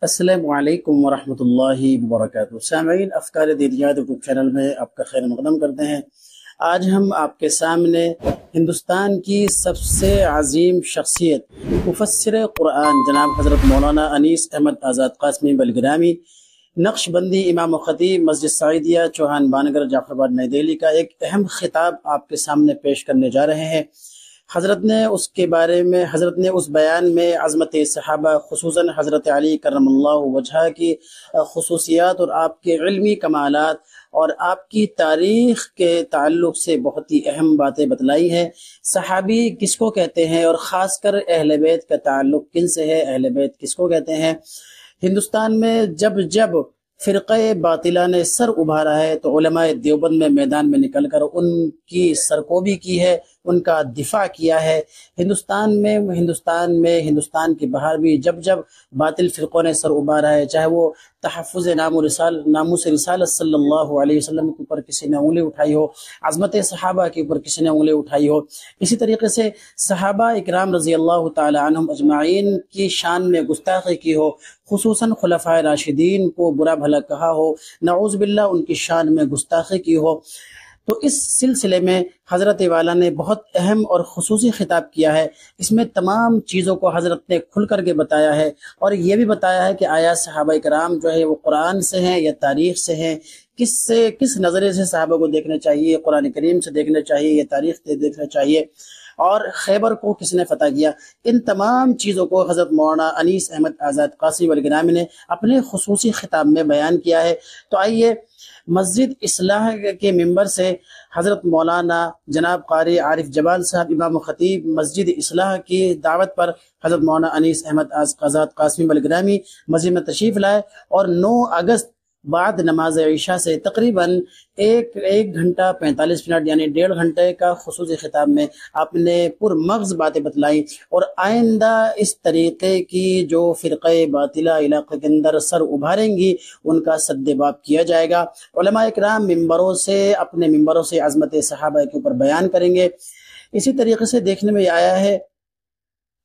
السلام علیکم ورحمۃ اللہ وبرکاتہ۔ سامعین، افکار دینیات یوٹیوب چینل میں آپ کا خیر مقدم کرتے ہیں۔ آج ہم آپ کے سامنے ہندوستان کی سب سے عظیم شخصیت مفسر قرآن جناب حضرت مولانا انیس احمد آزاد قاسمی بلگرامی، نقش بندی امام و خطیب مسجد سعیدیہ چوہان بانگر جعفر آباد نئی دہلی کا ایک اہم خطاب آپ کے سامنے پیش کرنے جا رہے ہیں۔ حضرت نے اس بیان میں عظمت صحابہ خصوصاً حضرت علی کرم اللہ وجہہ کی خصوصیات اور آپ کے علمی کمالات اور آپ کی تاریخ کے تعلق سے بہت ہی اہم باتیں بتلائی ہیں۔ صحابی کس کو کہتے ہیں اور خاص کر اہل بیت کا تعلق کن سے ہے، اہل بیت کس کو کہتے ہیں۔ ہندوستان میں جب فرقہ باطلہ نے سر ابھارا ہے تو علماء دیوبند میں میدان میں نکل کر ان کی سرکوبی کی ہے، ان کا دفاع کیا ہے۔ ہندوستان کی باہر بھی جب باطل فرقوں نے سر ابھارا ہے، چاہے وہ تحفظ ناموس رسالت صلی اللہ علیہ وسلم کے اوپر کسی نے انگلی اٹھائی ہو، عظمت صحابہ کے اوپر کسی نے انگلی اٹھائی ہو، اسی طریقے سے صحابہ اکرام رضی اللہ تعالی عنہم اجمعین کی شان میں گستاخی کی ہو، خصوصاً خلفائے راشدین کو برا بھلا کہا ہو، نعوذ باللہ ان کی شان میں گستاخی کی ہو، تو اس سلسلے میں حضرت والا نے بہت اہم اور خصوصی خطاب کیا ہے۔ اس میں تمام چیزوں کو حضرت نے کھل کر کے بتایا ہے اور یہ بھی بتایا ہے کہ آیا صحابہ کرام جو ہے وہ قرآن سے ہیں یا تاریخ سے ہیں، کس نظرے سے صحابہ کو دیکھنا چاہیے، قرآن کریم سے دیکھنا چاہیے یا تاریخ سے دیکھنا چاہیے، اور خیبر کو کس نے فتح کیا۔ ان تمام چیزوں کو حضرت مولانا انیس احمد آزاد قاسمی بلگرامی نے اپنے خصوصی خطاب میں بیان کیا ہے۔ تو آئیے مسجد اصلاح کے ممبر سے حضرت مولانا جناب قاری عارف جبال صاحب امام و خطیب مسجد اصلاح کی دعوت پر حضرت مولانا انیس احمد آزاد قاسمی بلگرامی مسجد میں تشریف لائے اور 9 اگست بعد نماز عشاء سے تقریباً ایک گھنٹہ 45 منٹ یعنی 1.5 گھنٹے کا خصوصی خطاب میں آپ نے پرمغز باتیں بتلائیں، اور آئندہ اس طریقے کی جو فرقہ باطلہ علاقے کے اندر سر ابھاریں گی ان کا سد باب کیا جائے گا۔ علماء اکرام اپنے ممبروں سے عظمت صحابہ کے اوپر بیان کریں گے۔ اسی طریقے سے دیکھنے میں آیا ہے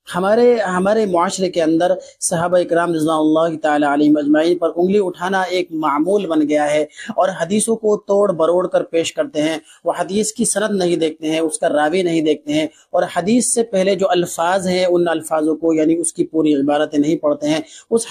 ہمارے معاشرے کے اندر صحابہ اکرام رضوان اللہ تعالی علیہم اجمعین پر انگلی اٹھانا ایک معمول بن گیا ہے، اور حدیثوں کو توڑ بروڑ کر پیش کرتے ہیں۔ وہ حدیث کی سند نہیں دیکھتے ہیں، اس کا راوی نہیں دیکھتے ہیں، اور حدیث سے پہلے جو الفاظ ہیں ان الفاظوں کو یعنی اس کی پوری عبارتیں نہیں پڑھتے ہیں۔ اس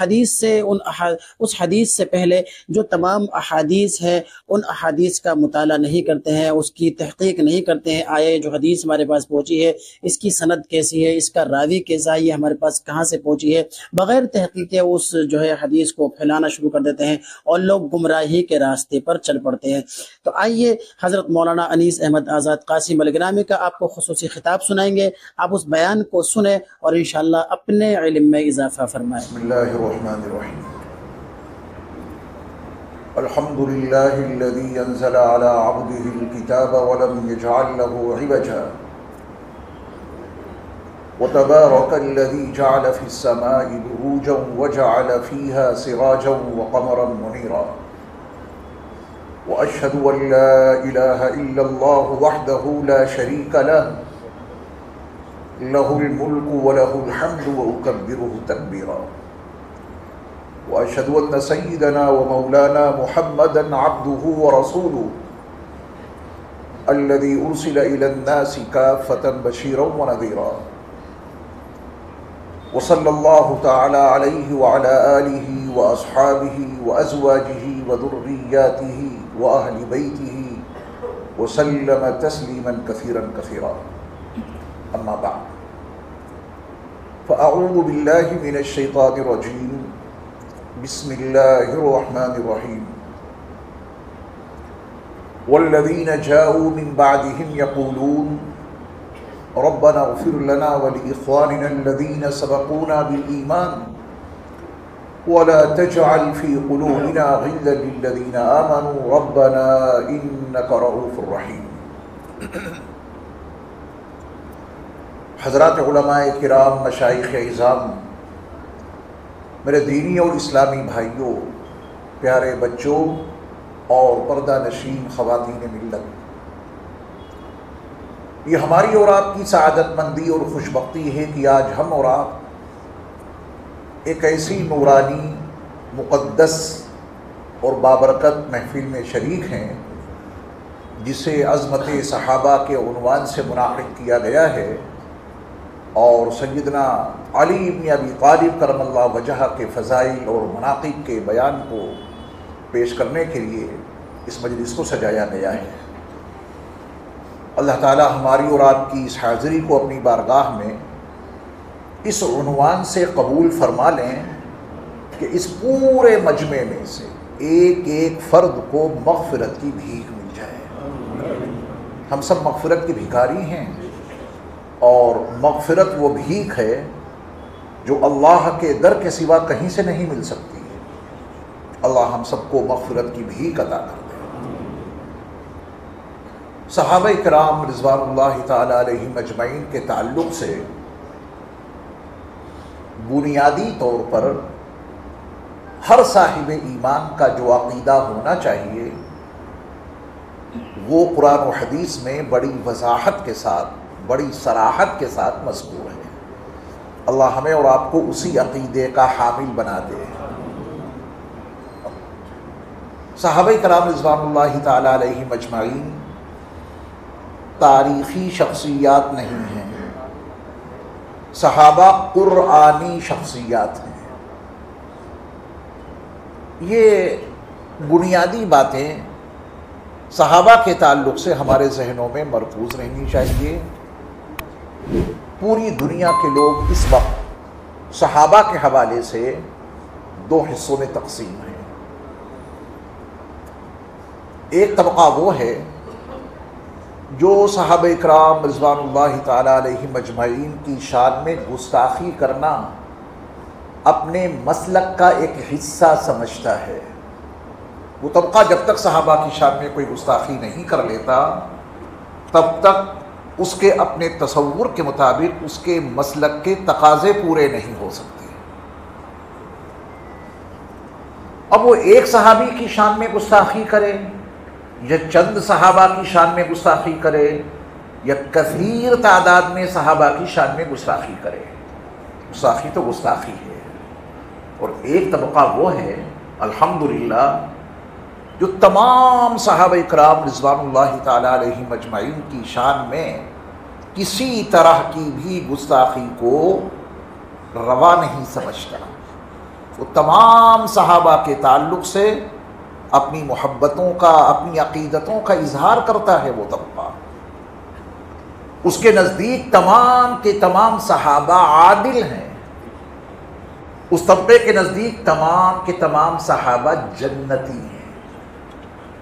حدیث سے پہلے جو تمام احادیث ہیں ان احادیث کا مطالعہ نہیں کرتے ہیں، اس کی تحقیق نہیں کرتے ہیں۔ آیا جو حدیث ہمارے پاس پہنچی ہے اس کی سند کیسی ہے، اس کا راوی کیسا ہے، یہ ہمارے پاس کہاں سے پہنچی ہے، بغیر تحقیق اس حدیث کو پھیلانا شروع کر دیتے ہیں اور لوگ گمراہی کے راستے پر چل پڑتے ہیں۔ تو آئیے حضرت مولانا انیس احمد آزاد قاسمی بلگرامی کا آپ کو خصوصی خطاب سنائیں گے، آپ اس بیان کو سنیں اور انشاءاللہ اپنے علم میں اضافہ فرمائیں۔ بسم اللہ الرحمن الرحیم۔ الحمد للہ الذی انزل علی عبدہ الکتاب ولم یجعل له عوجا وتبارك الذي جعل في السماء بروجا وجعل فيها سراجا وقمرا منيرا وأشهد أن لا إله إلا الله وحده لا شريك له له الملك وله الحمد وأكبره تكبيرا وأشهد أن سيدنا ومولانا محمدا عبده ورسوله الذي أرسل إلى الناس كافة بشيرا ونذيرا وصلى الله تعالى عليه وعلى آله وأصحابه وأزواجه وذرياته وأهل بيته وسلم تسليما كثيرا كثيرا أما بعد فأعوذ بالله من الشيطان الرجيم بسم الله الرحمن الرحيم والذين جاءوا من بعدهم يقولون ربنا اغفر لنا ولإخواننا الذين سبقونا بالإيمان ولا تجعل في قلوبنا غلا للذين آمنوا ربنا إنك رؤوف رحيم۔ حضرات علماء کرام، مشائخ اعظام، میرے دینی اور اسلامی بھائیوں، پیارے بچوں اور پردہ نشین خواتین ملت، یہ ہماری اور آپ کی سعادت مندی اور خوش بختی ہے کہ آج ہم اور آپ ایک ایسی نورانی مقدس اور بابرکت محفل میں شریک ہیں، جسے عظمت صحابہ کے عنوان سے منعقد کیا گیا ہے، اور سیدنا علی بن ابی طالب کرم اللہ وجہہ کے فضائل اور مناقب کے بیان کو پیش کرنے کے لیے اس مجلس کو سجایا گیا ہے۔ اللہ تعالی ہماری اور آپ کی اس حاضری کو اپنی بارگاہ میں اس عنوان سے قبول فرما لیں کہ اس پورے مجمع میں سے ایک ایک فرد کو مغفرت کی بھیک مل جائے۔ ہم سب مغفرت کی بھیکاری ہیں، اور مغفرت وہ بھیک ہے جو اللہ کے در کے سوا کہیں سے نہیں مل سکتی۔ اللہ ہم سب کو مغفرت کی بھیک عطا کر دے۔ صحابہ کرام رضوان اللہ تعالی علیہم اجمعین کے تعلق سے بنیادی طور پر ہر صاحب ایمان کا جو عقیدہ ہونا چاہیے وہ قرآن و حدیث میں بڑی وضاحت کے ساتھ، بڑی صراحت کے ساتھ مذکور ہے۔ اللہ ہمیں اور آپ کو اسی عقیدے کا حامل بنا دے۔ صحابہ کرام رضوان اللہ تعالی علیہم اجمعین تاریخی شخصیات نہیں ہیں، صحابہ قرآنی شخصیات ہیں۔ یہ بنیادی باتیں صحابہ کے تعلق سے ہمارے ذہنوں میں مرکوز رہنی چاہیے۔ پوری دنیا کے لوگ اس وقت صحابہ کے حوالے سے دو حصوں میں تقسیم ہیں۔ ایک طبقہ وہ ہے جو صحابہ اکرام رضوان اللہ تعالی علیہم اجمعین کی شان میں گستاخی کرنا اپنے مسلک کا ایک حصہ سمجھتا ہے۔ وہ طبقہ جب تک صحابہ کی شان میں کوئی گستاخی نہیں کر لیتا تب تک اس کے اپنے تصور کے مطابق اس کے مسلک کے تقاضے پورے نہیں ہو سکتے۔ اب وہ ایک صحابی کی شان میں گستاخی کرے، یا چند صحابہ کی شان میں گستاخی کرے، یا کثیر تعداد میں صحابہ کی شان میں گستاخی کرے، گستاخی تو گستاخی ہے۔ اور ایک طبقہ وہ ہے الحمدللہ جو تمام صحابہ اکرام رضوان اللہ تعالی علیہم اجمعین کی شان میں کسی طرح کی بھی گستاخی کو روا نہیں سمجھتا۔ وہ تمام صحابہ کے تعلق سے اپنی محبتوں کا، اپنی عقیدتوں کا اظہار کرتا ہے۔ وہ طبقہ اس کے نزدیک تمام کے تمام صحابہ عادل ہیں، اس طبقے کے نزدیک تمام کے تمام صحابہ جنتی ہیں۔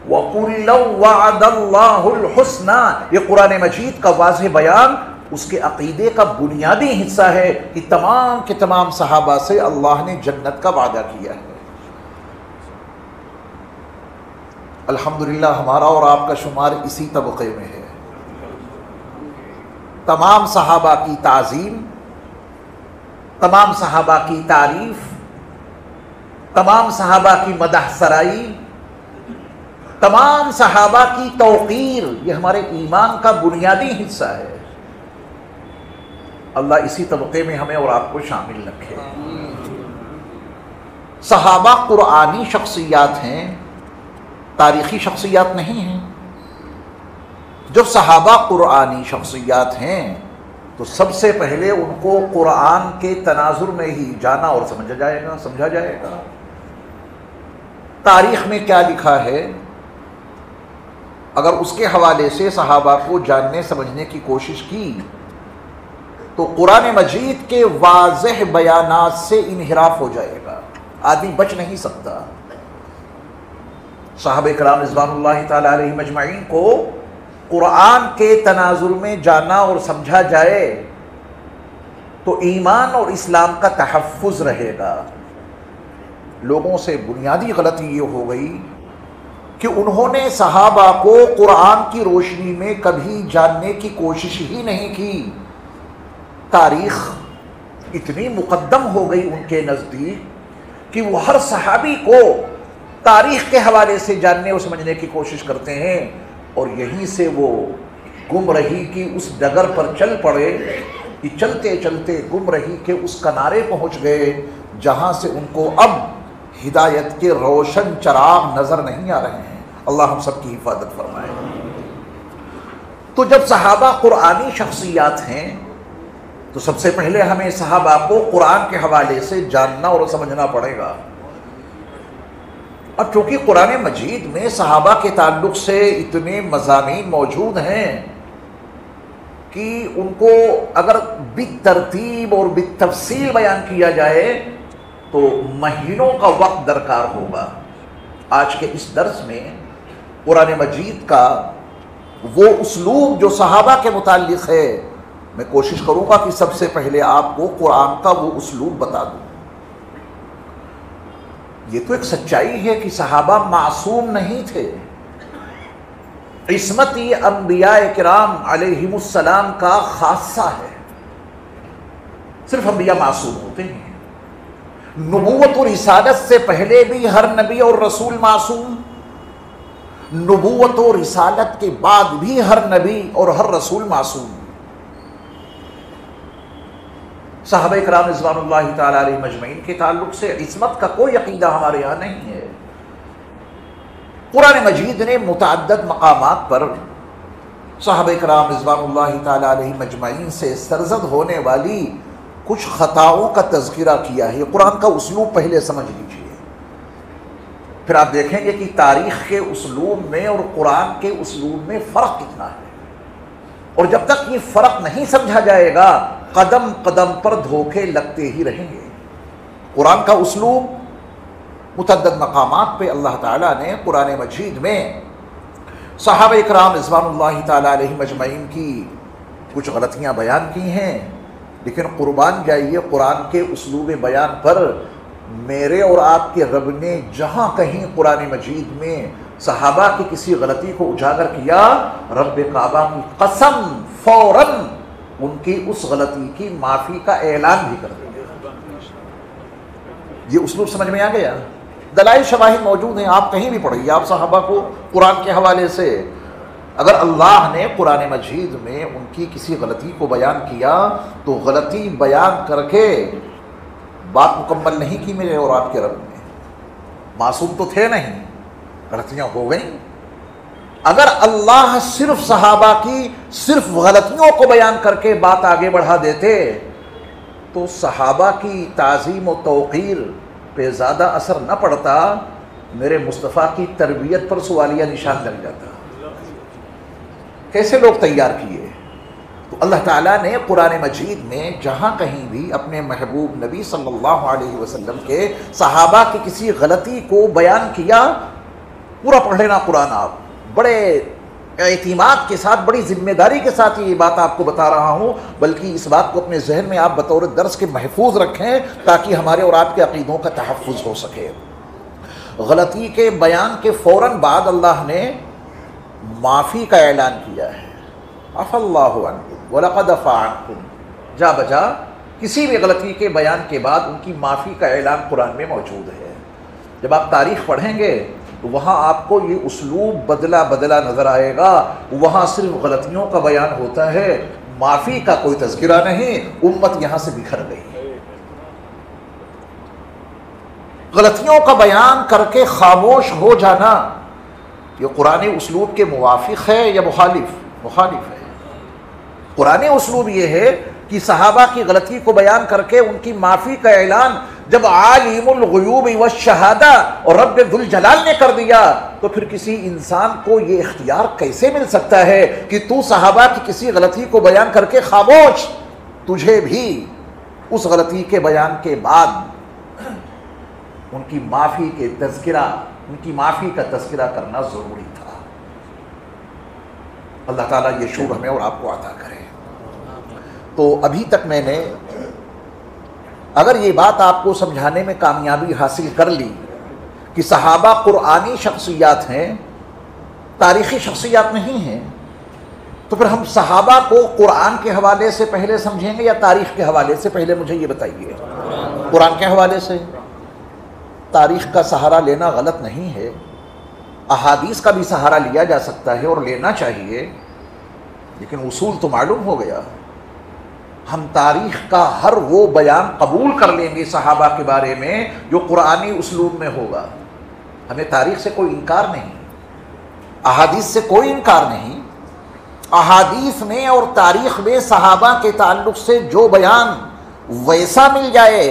وَقُلًّا وَعَدَ اللَّهُ الْحُسْنَى، یہ قرآن مجید کا واضح بیان اس کے عقیدے کا بنیادی حصہ ہے کہ تمام کے تمام صحابہ سے اللہ نے جنت کا وعدہ کیا ہے۔ الحمدللہ ہمارا اور آپ کا شمار اسی طبقے میں ہے۔ تمام صحابہ کی تعظیم، تمام صحابہ کی تعریف، تمام صحابہ کی مدح سرائی، تمام صحابہ کی توقیر، یہ ہمارے ایمان کا بنیادی حصہ ہے۔ اللہ اسی طبقے میں ہمیں اور آپ کو شامل رکھے۔ صحابہ قرآنی شخصیات ہیں، تاریخی شخصیات نہیں ہیں۔ جب صحابہ قرآنی شخصیات ہیں تو سب سے پہلے ان کو قرآن کے تناظر میں ہی جانا اور سمجھا جائے گا۔ تاریخ میں کیا لکھا ہے، اگر اس کے حوالے سے صحابہ کو جاننے سمجھنے کی کوشش کی تو قرآن مجید کے واضح بیانات سے انحراف ہو جائے گا، آدمی بچ نہیں سکتا۔ صحابہ کرام رضوان اللہ تعالی علیہم اجمعین کو قرآن کے تناظر میں جانا اور سمجھا جائے تو ایمان اور اسلام کا تحفظ رہے گا۔ لوگوں سے بنیادی غلطی یہ ہو گئی کہ انہوں نے صحابہ کو قرآن کی روشنی میں کبھی جاننے کی کوشش ہی نہیں کی۔ تاریخ اتنی مقدم ہو گئی ان کے نزدیک کہ وہ ہر صحابی کو تاریخ کے حوالے سے جاننے اور سمجھنے کی کوشش کرتے ہیں، اور یہیں سے وہ گمراہی کی اس ڈگر پر چل پڑے کہ چلتے چلتے گمراہی کے اس کنارے پہنچ گئے جہاں سے ان کو اب ہدایت کے روشن چراغ نظر نہیں آ رہے ہیں۔ اللہ ہم سب کی حفاظت فرمائے۔ تو جب صحابہ قرآنی شخصیات ہیں تو سب سے پہلے ہمیں صحابہ کو قرآن کے حوالے سے جاننا اور سمجھنا پڑے گا۔ اب چونکہ قرآن مجید میں صحابہ کے تعلق سے اتنے مضامین موجود ہیں کہ ان کو اگر بالترتیب اور بالتفصیل بیان کیا جائے تو مہینوں کا وقت درکار ہوگا۔ آج کے اس درس میں قرآن مجید کا وہ اسلوب جو صحابہ کے متعلق ہے، میں کوشش کروں گا کہ سب سے پہلے آپ کو قرآن کا وہ اسلوب بتا دوں۔ یہ تو ایک سچائی ہے کہ صحابہ معصوم نہیں تھے۔ عصمتی انبیاء کرام علیہم السلام کا خاصہ ہے، صرف انبیاء معصوم ہوتے ہیں۔ نبوت و رسالت سے پہلے بھی ہر نبی اور رسول معصوم، نبوت و رسالت کے بعد بھی ہر نبی اور ہر رسول معصوم۔ صحابہ کرام رضوان اللہ تعالی علیہ مجمعین کے تعلق سے عصمت کا کوئی عقیدہ ہمارے یہاں نہیں ہے۔ قرآن مجید نے متعدد مقامات پر صحابہ کرام رضوان اللہ تعالی علیہ مجمعین سے سرزد ہونے والی کچھ خطاؤں کا تذکرہ کیا ہے۔ قرآن کا اسلوب پہلے سمجھ لیجیے، پھر آپ دیکھیں گے کہ تاریخ کے اسلوب میں اور قرآن کے اسلوب میں فرق کتنا ہے، اور جب تک یہ فرق نہیں سمجھا جائے گا قدم قدم پر دھوکے لگتے ہی رہیں گے۔ قرآن کا اسلوب متعدد مقامات پہ اللہ تعالیٰ نے قرآن مجید میں صحابہ اکرام رضوان اللہ تعالیٰ علیہ مجمعین کی کچھ غلطیاں بیان کی ہیں، لیکن قربان جائیے قرآن کے اسلوب بیان پر میرے اور آپ کے رب نے جہاں کہیں قرآن مجید میں صحابہ کی کسی غلطی کو اجاگر کیا، رب کعبہ کی قسم فوراً ان کی اس غلطی کی معافی کا اعلان بھی کر دیا۔ یہ اسلوب سمجھ میں آ گیا؟ دلائل شواہد موجود ہیں، آپ کہیں بھی پڑھیے، آپ صحابہ کو قرآن کے حوالے سے اگر اللہ نے قرآن مجید میں ان کی کسی غلطی کو بیان کیا تو غلطی بیان کر کے بات مکمل نہیں کی میرے اور آپ کے رب نے۔ معصوم تو تھے نہیں، غلطیاں ہو گئیں۔ اگر اللہ صرف صحابہ کی صرف غلطیوں کو بیان کر کے بات آگے بڑھا دیتے تو صحابہ کی تعظیم و توقیر پہ زیادہ اثر نہ پڑتا، میرے مصطفیٰ کی تربیت پر سوالیہ نشان لگ جاتا۔ کیسے لوگ تیار کیے؟ تو اللہ تعالیٰ نے قرآن مجید میں جہاں کہیں بھی اپنے محبوب نبی صلی اللہ علیہ وسلم کے صحابہ کی کسی غلطی کو بیان کیا، پورا پڑھ لینا قرآن۔ آپ بڑے اعتماد کے ساتھ، بڑی ذمہ داری کے ساتھ یہ بات آپ کو بتا رہا ہوں، بلکہ اس بات کو اپنے ذہن میں آپ بطور درس کے محفوظ رکھیں تاکہ ہمارے اور آپ کے عقیدوں کا تحفظ ہو سکے۔ غلطی کے بیان کے فوراً بعد اللہ نے معافی کا اعلان کیا ہے۔ عفا اللہ عنکم وَلَقَدْ عَفَا عَنکم، جا بجا کسی بھی غلطی کے بیان کے بعد ان کی معافی کا اعلان قرآن میں موجود ہے۔ جب آپ تاریخ پڑھیں گے تو وہاں آپ کو یہ اسلوب بدلا بدلا نظر آئے گا۔ وہاں صرف غلطیوں کا بیان ہوتا ہے، معافی کا کوئی تذکرہ نہیں۔ امت یہاں سے بکھر گئی۔ غلطیوں کا بیان کر کے خاموش ہو جانا یہ قرآن اسلوب کے موافق ہے یا مخالف ہے؟ قرآن اسلوب یہ ہے کہ صحابہ کی غلطی کو بیان کر کے ان کی معافی کا اعلان جب عالم الغیوب والشہادہ اور رب ذوالجلال نے کر دیا تو پھر کسی انسان کو یہ اختیار کیسے مل سکتا ہے کہ تو صحابہ کی کسی غلطی کو بیان کر کے خاموش؟ تجھے بھی اس غلطی کے بیان کے بعد ان کی معافی کا تذکرہ کرنا ضروری تھا۔ اللہ تعالیٰ یہ شعور ہمیں اور آپ کو عطا کرے۔ تو ابھی تک میں نے اگر یہ بات آپ کو سمجھانے میں کامیابی حاصل کر لی کہ صحابہ قرآنی شخصیات ہیں، تاریخی شخصیات نہیں ہیں، تو پھر ہم صحابہ کو قرآن کے حوالے سے پہلے سمجھیں گے یا تاریخ کے حوالے سے؟ پہلے مجھے یہ بتائیے۔ قرآن کے حوالے سے۔ تاریخ کا سہارا لینا غلط نہیں ہے، احادیث کا بھی سہارا لیا جا سکتا ہے اور لینا چاہیے، لیکن اصول تو معلوم ہو گیا۔ ہم تاریخ کا ہر وہ بیان قبول کر لیں گے صحابہ کے بارے میں جو قرآنی اسلوب میں ہوگا. ہمیں تاریخ سے کوئی انکار نہیں، احادیث سے کوئی انکار نہیں. احادیث میں اور تاریخ میں صحابہ کے تعلق سے جو بیان ویسا مل جائے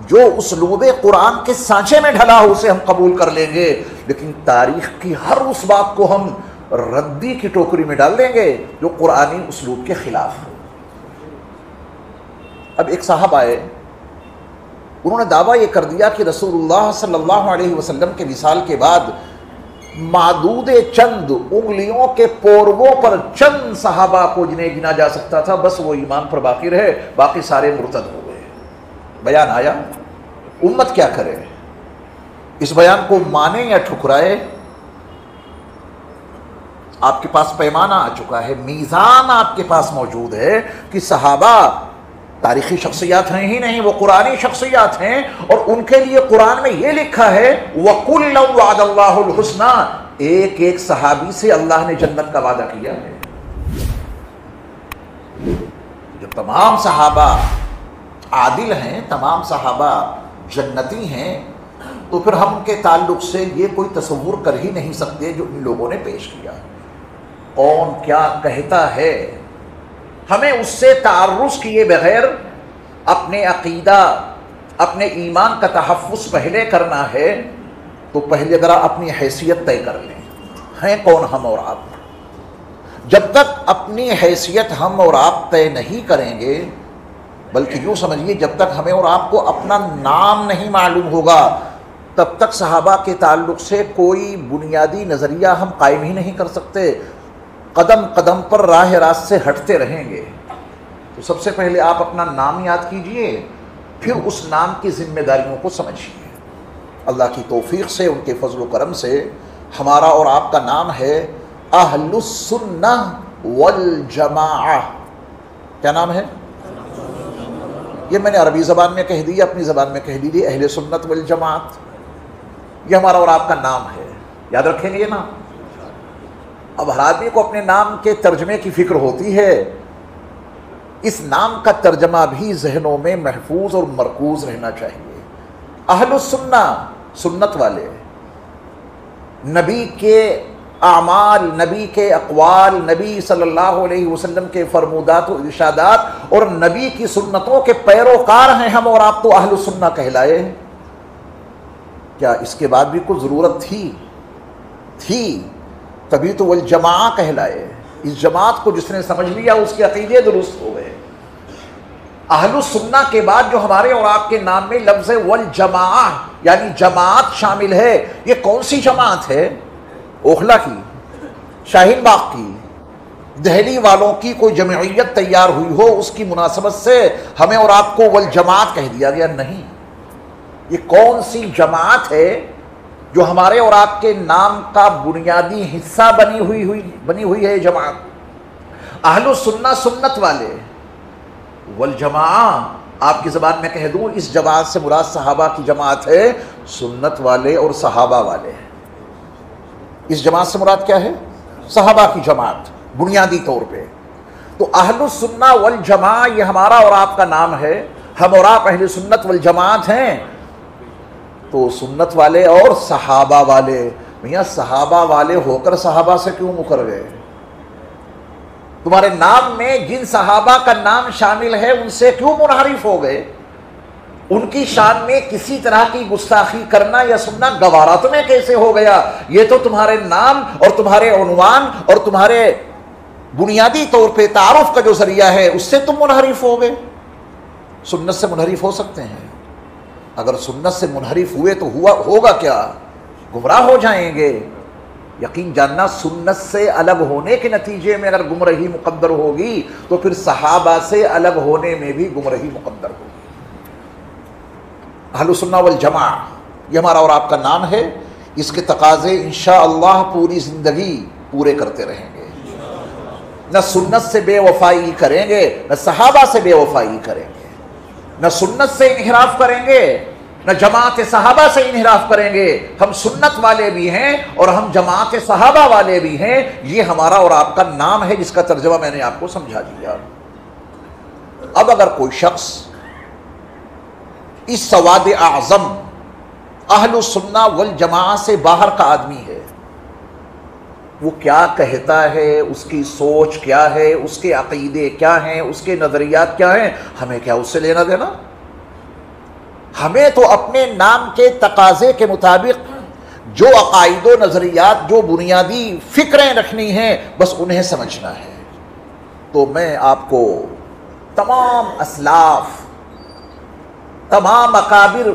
جو اسلوب قرآن کے سانچے میں ڈھلا ہو اسے ہم قبول کر لیں گے، لیکن تاریخ کی ہر اس بات کو ہم ردی کی ٹوکری میں ڈال دیں گے جو قرآنی اسلوب کے خلاف ہو. اب ایک صاحب آئے، انہوں نے دعویٰ یہ کر دیا کہ رسول اللہ صلی اللہ علیہ وسلم کے وصال کے بعد معدود چند انگلیوں کے پورووں پر چند صحابہ کو جنہیں گنا جا سکتا تھا، بس وہ ایمان پر باقی رہے، باقی سارے مرتد ہو گئے. بیان آیا، امت کیا کرے؟ اس بیان کو مانے یا ٹھکرائے؟ آپ کے پاس پیمانہ آ چکا ہے، میزان آپ کے پاس موجود ہے کہ صحابہ تاریخی شخصیات ہیں ہی نہیں، وہ قرآنی شخصیات ہیں، اور ان کے لیے قرآن میں یہ لکھا ہے وَكُلًّا وَعَدَ اللَّهُ الْحُسْنَى، ایک ایک صحابی سے اللہ نے جنت کا وعدہ کیا ہے. جو تمام صحابہ عادل ہیں، تمام صحابہ جنتی ہیں، تو پھر ہم ان کے تعلق سے یہ کوئی تصور کر ہی نہیں سکتے جو ان لوگوں نے پیش کیا. کون کیا کہتا ہے، ہمیں اس سے تعرض کیے بغیر اپنے عقیدہ، اپنے ایمان کا تحفظ پہلے کرنا ہے تو پہلے ذرا اپنی حیثیت طے کر لیں. ہیں کون ہم اور آپ؟ جب تک اپنی حیثیت ہم اور آپ طے نہیں کریں گے، بلکہ یوں سمجھیے جب تک ہمیں اور آپ کو اپنا نام نہیں معلوم ہوگا، تب تک صحابہ کے تعلق سے کوئی بنیادی نظریہ ہم قائم ہی نہیں کر سکتے. قدم قدم پر راہ راست سے ہٹتے رہیں گے. تو سب سے پہلے آپ اپنا نام یاد کیجئے، پھر اس نام کی ذمہ داریوں کو سمجھیے. اللہ کی توفیق سے، ان کے فضل و کرم سے ہمارا اور آپ کا نام ہے اہل السنہ والجماعہ. کیا نام ہے؟ یہ میں نے عربی زبان میں کہہ دی، اپنی زبان میں کہہ دیجیے اہل سنت والجماعت. یہ ہمارا اور آپ کا نام ہے، یاد رکھیں گے نا. اب ہر آدمی کو اپنے نام کے ترجمے کی فکر ہوتی ہے، اس نام کا ترجمہ بھی ذہنوں میں محفوظ اور مرکوز رہنا چاہیے. اہل السنہ، سنت والے، نبی کے اعمال، نبی کے اقوال، نبی صلی اللہ علیہ وسلم کے فرمودات و ارشادات اور نبی کی سنتوں کے پیروکار ہیں ہم اور آپ، تو اہل السنہ کہلائے. کیا اس کے بعد بھی کوئی ضرورت تھی؟ تبھی تو والجماعہ کہلائے. اس جماعت کو جس نے سمجھ لیا اس کے عقیدے درست ہو گئے. اہل السنہ کے بعد جو ہمارے اور آپ کے نام میں لفظ والجماعہ یعنی جماعت شامل ہے، یہ کون سی جماعت ہے؟ اوکھلا کی، شاہین باغ کی، دہلی والوں کی کوئی جمعیت تیار ہوئی ہو، اس کی مناسبت سے ہمیں اور آپ کو والجماعت کہہ دیا گیا؟ نہیں. یہ کون سی جماعت ہے جو ہمارے اور آپ کے نام کا بنیادی حصہ بنی ہوئی ہے جماعت؟ اہل السنہ، سنت والے. والجماعہ آپ کی زبان میں کہہ دوں، اس جماعت سے مراد صحابہ کی جماعت ہے، سنت والے اور صحابہ والے. اس جماعت سے مراد کیا ہے؟ صحابہ کی جماعت بنیادی طور پہ. تو اہل السنہ والجماعہ یہ ہمارا اور آپ کا نام ہے. ہم اور آپ اہل سنت والجماعت ہیں. تو سنت والے اور صحابہ والے، میاں صحابہ والے ہو کر صحابہ سے کیوں مکر گئے؟ تمہارے نام میں جن صحابہ کا نام شامل ہے ان سے کیوں منحرف ہو گئے؟ ان کی شان میں کسی طرح کی گستاخی کرنا یا سننا گوارا تمہیں کیسے ہو گیا؟ یہ تو تمہارے نام اور تمہارے عنوان اور تمہارے بنیادی طور پہ تعارف کا جو ذریعہ ہے اس سے تم منحرف ہو گئے. سنت سے منحرف ہو سکتے ہیں؟ اگر سنت سے منحرف ہوئے تو ہوگا کیا؟ گمراہ ہو جائیں گے. یقین جاننا سنت سے الگ ہونے کے نتیجے میں اگر گمراہی مقدر ہوگی تو پھر صحابہ سے الگ ہونے میں بھی گمراہی مقدر ہوگی. اہل السنہ والجماعہ یہ ہمارا اور آپ کا نام ہے. اس کے تقاضے انشاءاللہ پوری زندگی پورے کرتے رہیں گے. نہ سنت سے بے وفائی کریں گے، نہ صحابہ سے بے وفائی کریں گے، نہ سنت سے انحراف کریں گے، نہ جماعت صحابہ سے انحراف کریں گے. ہم سنت والے بھی ہیں اور ہم جماعت صحابہ والے بھی ہیں. یہ ہمارا اور آپ کا نام ہے جس کا ترجمہ میں نے آپ کو سمجھا دیا. اب اگر کوئی شخص اس سواد اعظم اہل السنہ والجماعہ سے باہر کا آدمی ہے، وہ کیا کہتا ہے، اس کی سوچ کیا ہے، اس کے عقیدے کیا ہیں، اس کے نظریات کیا ہیں، ہمیں کیا اس سے لینا دینا؟ ہمیں تو اپنے نام کے تقاضے کے مطابق جو عقائد و نظریات، جو بنیادی فکریں رکھنی ہیں، بس انہیں سمجھنا ہے۔ تو میں آپ کو تمام اسلاف، تمام اکابر،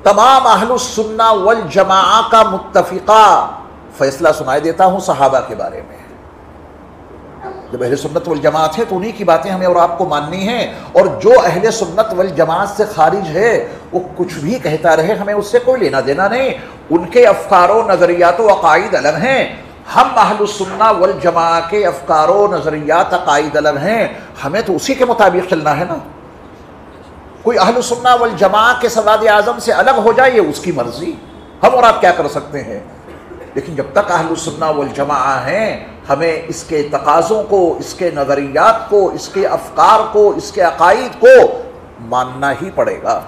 تمام اہل السنہ والجماعہ کا متفقہ فیصلہ سنائے دیتا ہوں صحابہ کے بارے میں۔ جب اہل سنت والجماعت ہے تو انہی کی باتیں ہمیں اور آپ کو ماننی ہیں، اور جو اہل سنت والجماعت سے خارج ہے وہ کچھ بھی کہتا رہے، ہمیں اس سے کوئی لینا دینا نہیں۔ ان کے افکار و نظریات و عقائد الگ ہیں، ہم اہل السنہ والجماعہ کے افکار و نظریات عقائد الگ ہیں، ہمیں تو اسی کے مطابق چلنا ہے نا۔ کوئی اہل السنہ والجماعہ کے سواد اعظم سے الگ ہو جائے، یہ اس کی مرضی، ہم اور آپ کیا کر سکتے ہیں؟ لیکن جب تک اہل السنہ والجماعہ ہیں، ہمیں اس کے تقاضوں کو، اس کے نظریات کو، اس کے افکار کو، اس کے عقائد کو ماننا ہی پڑے گا۔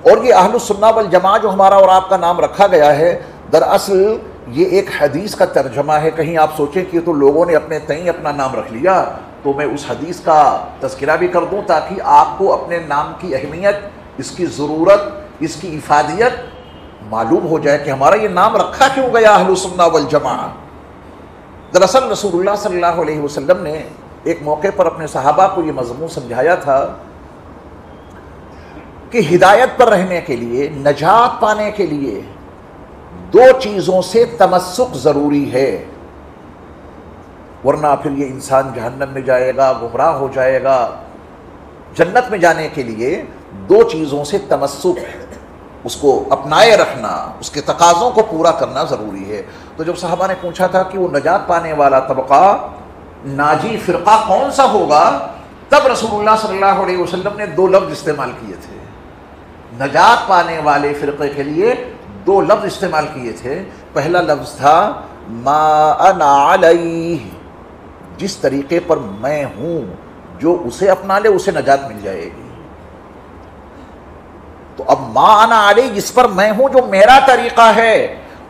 اور یہ اہل السنہ والجماعہ جو ہمارا اور آپ کا نام رکھا گیا ہے، دراصل یہ ایک حدیث کا ترجمہ ہے۔ کہیں آپ سوچیں کہ تو لوگوں نے اپنے تئیں اپنا نام رکھ لیا، تو میں اس حدیث کا تذکرہ بھی کر دوں تاکہ آپ کو اپنے نام کی اہمیت، اس کی ضرورت، اس کی افادیت معلوم ہو جائے کہ ہمارا یہ نام رکھا کیوں گیا اہل السنہ والجماعہ۔ دراصل رسول اللہ صلی اللہ علیہ وسلم نے ایک موقع پر اپنے صحابہ کو یہ مضمون سمجھایا تھا کہ ہدایت پر رہنے کے لیے، نجات پانے کے لیے دو چیزوں سے تمسک ضروری ہے، ورنہ پھر یہ انسان جہنم میں جائے گا، گمراہ ہو جائے گا۔ جنت میں جانے کے لیے دو چیزوں سے تمسک، اس کو اپنائے رکھنا، اس کے تقاضوں کو پورا کرنا ضروری ہے۔ تو جب صحابہ نے پوچھا تھا کہ وہ نجات پانے والا طبقہ، ناجی فرقہ کون سا ہوگا، تب رسول اللہ صلی اللہ علیہ وسلم نے دو لفظ استعمال کیے تھے۔ نجات پانے والے فرقے کے لیے دو لفظ استعمال کیے تھے۔ پہلا لفظ تھا ما انا علیہ، جس طریقے پر میں ہوں جو اسے اپنا لے اسے نجات مل جائے گی۔ تو اب ما انا علیہ، جس پر میں ہوں، جو میرا طریقہ ہے،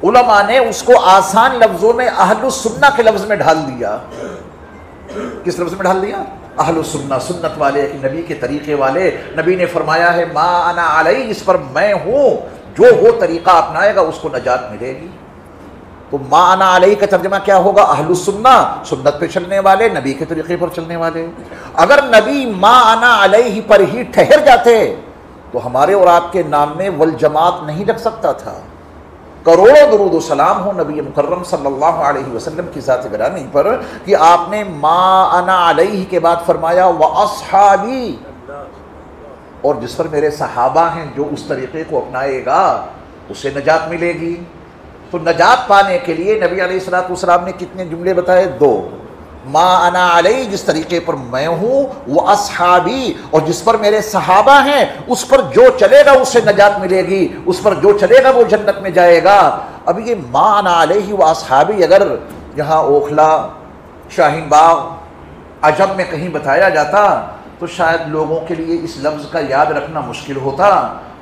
علماء نے اس کو آسان لفظوں میں اہل السنہ کے لفظ میں ڈھال دیا۔ کس لفظ میں ڈھال دیا؟ اہل السنہ، سنت والے، نبی کے طریقے والے۔ نبی نے فرمایا ہے ما انا علیہ، جس پر میں ہوں، جو وہ طریقہ اپنائے گا اس کو نجات ملے گی۔ تو ما انا علیہ کا ترجمہ کیا ہوگا؟ اہل السنہ، سنت پہ چلنے والے، نبی کے طریقے پر چلنے والے۔ اگر نبی ما انا علیہ پر ہی ٹھہر جاتے تو ہمارے اور آپ کے نام میں والجماعت نہیں لگ سکتا تھا۔ کروڑوں درود و سلام ہو نبی مکرم صلی اللہ علیہ وسلم کی ذات گرامی پر کہ آپ نے ما انا علیہ کے بعد فرمایا واصحابی، اور جس پر میرے صحابہ ہیں، جو اس طریقے کو اپنائے گا اسے نجات ملے گی۔ تو نجات پانے کے لیے نبی علیہ الصلوۃ والسلام نے کتنے جملے بتائے؟ دو۔ ما انا علیہ، جس طریقے پر میں ہوں، وہ اصحابی، اور جس پر میرے صحابہ ہیں اس پر جو چلے گا اسے نجات ملے گی، اس پر جو چلے گا وہ جنت میں جائے گا۔ اب یہ ما انا علیہ و اصحابی اگر یہاں اوکھلا، شاہین باغ، عجم میں کہیں بتایا جاتا تو شاید لوگوں کے لیے اس لفظ کا یاد رکھنا مشکل ہوتا۔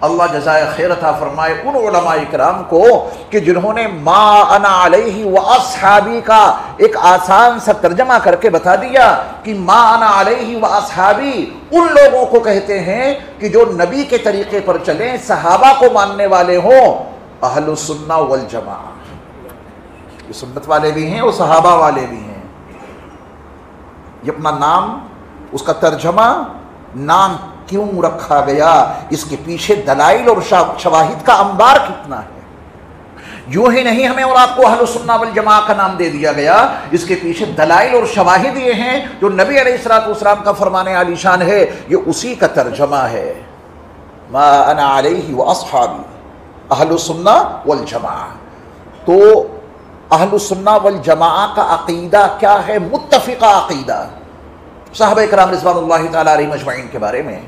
اللہ جزائے خیر عطا فرمائے ان علماء کرام کو کہ جنہوں نے ما انا علیہ و اصحابی کا ایک آسان سا ترجمہ کر کے بتا دیا کہ ما انا علیہ و اصحابی ان لوگوں کو کہتے ہیں کہ جو نبی کے طریقے پر چلیں، صحابہ کو ماننے والے ہوں، اہل السنہ والجماعہ۔ یہ سنت والے بھی ہیں اور صحابہ والے بھی ہیں۔ یہ اپنا نام، اس کا ترجمہ، نام کیوں رکھا گیا، اس کے پیچھے دلائل اور شواہد کا انبار کتنا ہے۔ یوں ہی نہیں ہمیں اور آپ کو اہل السنہ والجماعہ کا نام دے دیا گیا، اس کے پیچھے دلائل اور شواہد یہ ہیں جو نبی علیہ الصلوۃ والسلام کا فرمان عالی شان ہے، یہ اسی کا ترجمہ ہے۔ ما انا علیہ واصحابی، اہل السنہ والجماعہ۔ تو اہل السنہ والجماعہ کا عقیدہ کیا ہے؟ متفقہ عقیدہ صحابہ کرام رضوان اللہ تعالیٰ علیہم اجمعین کے بارے میں۔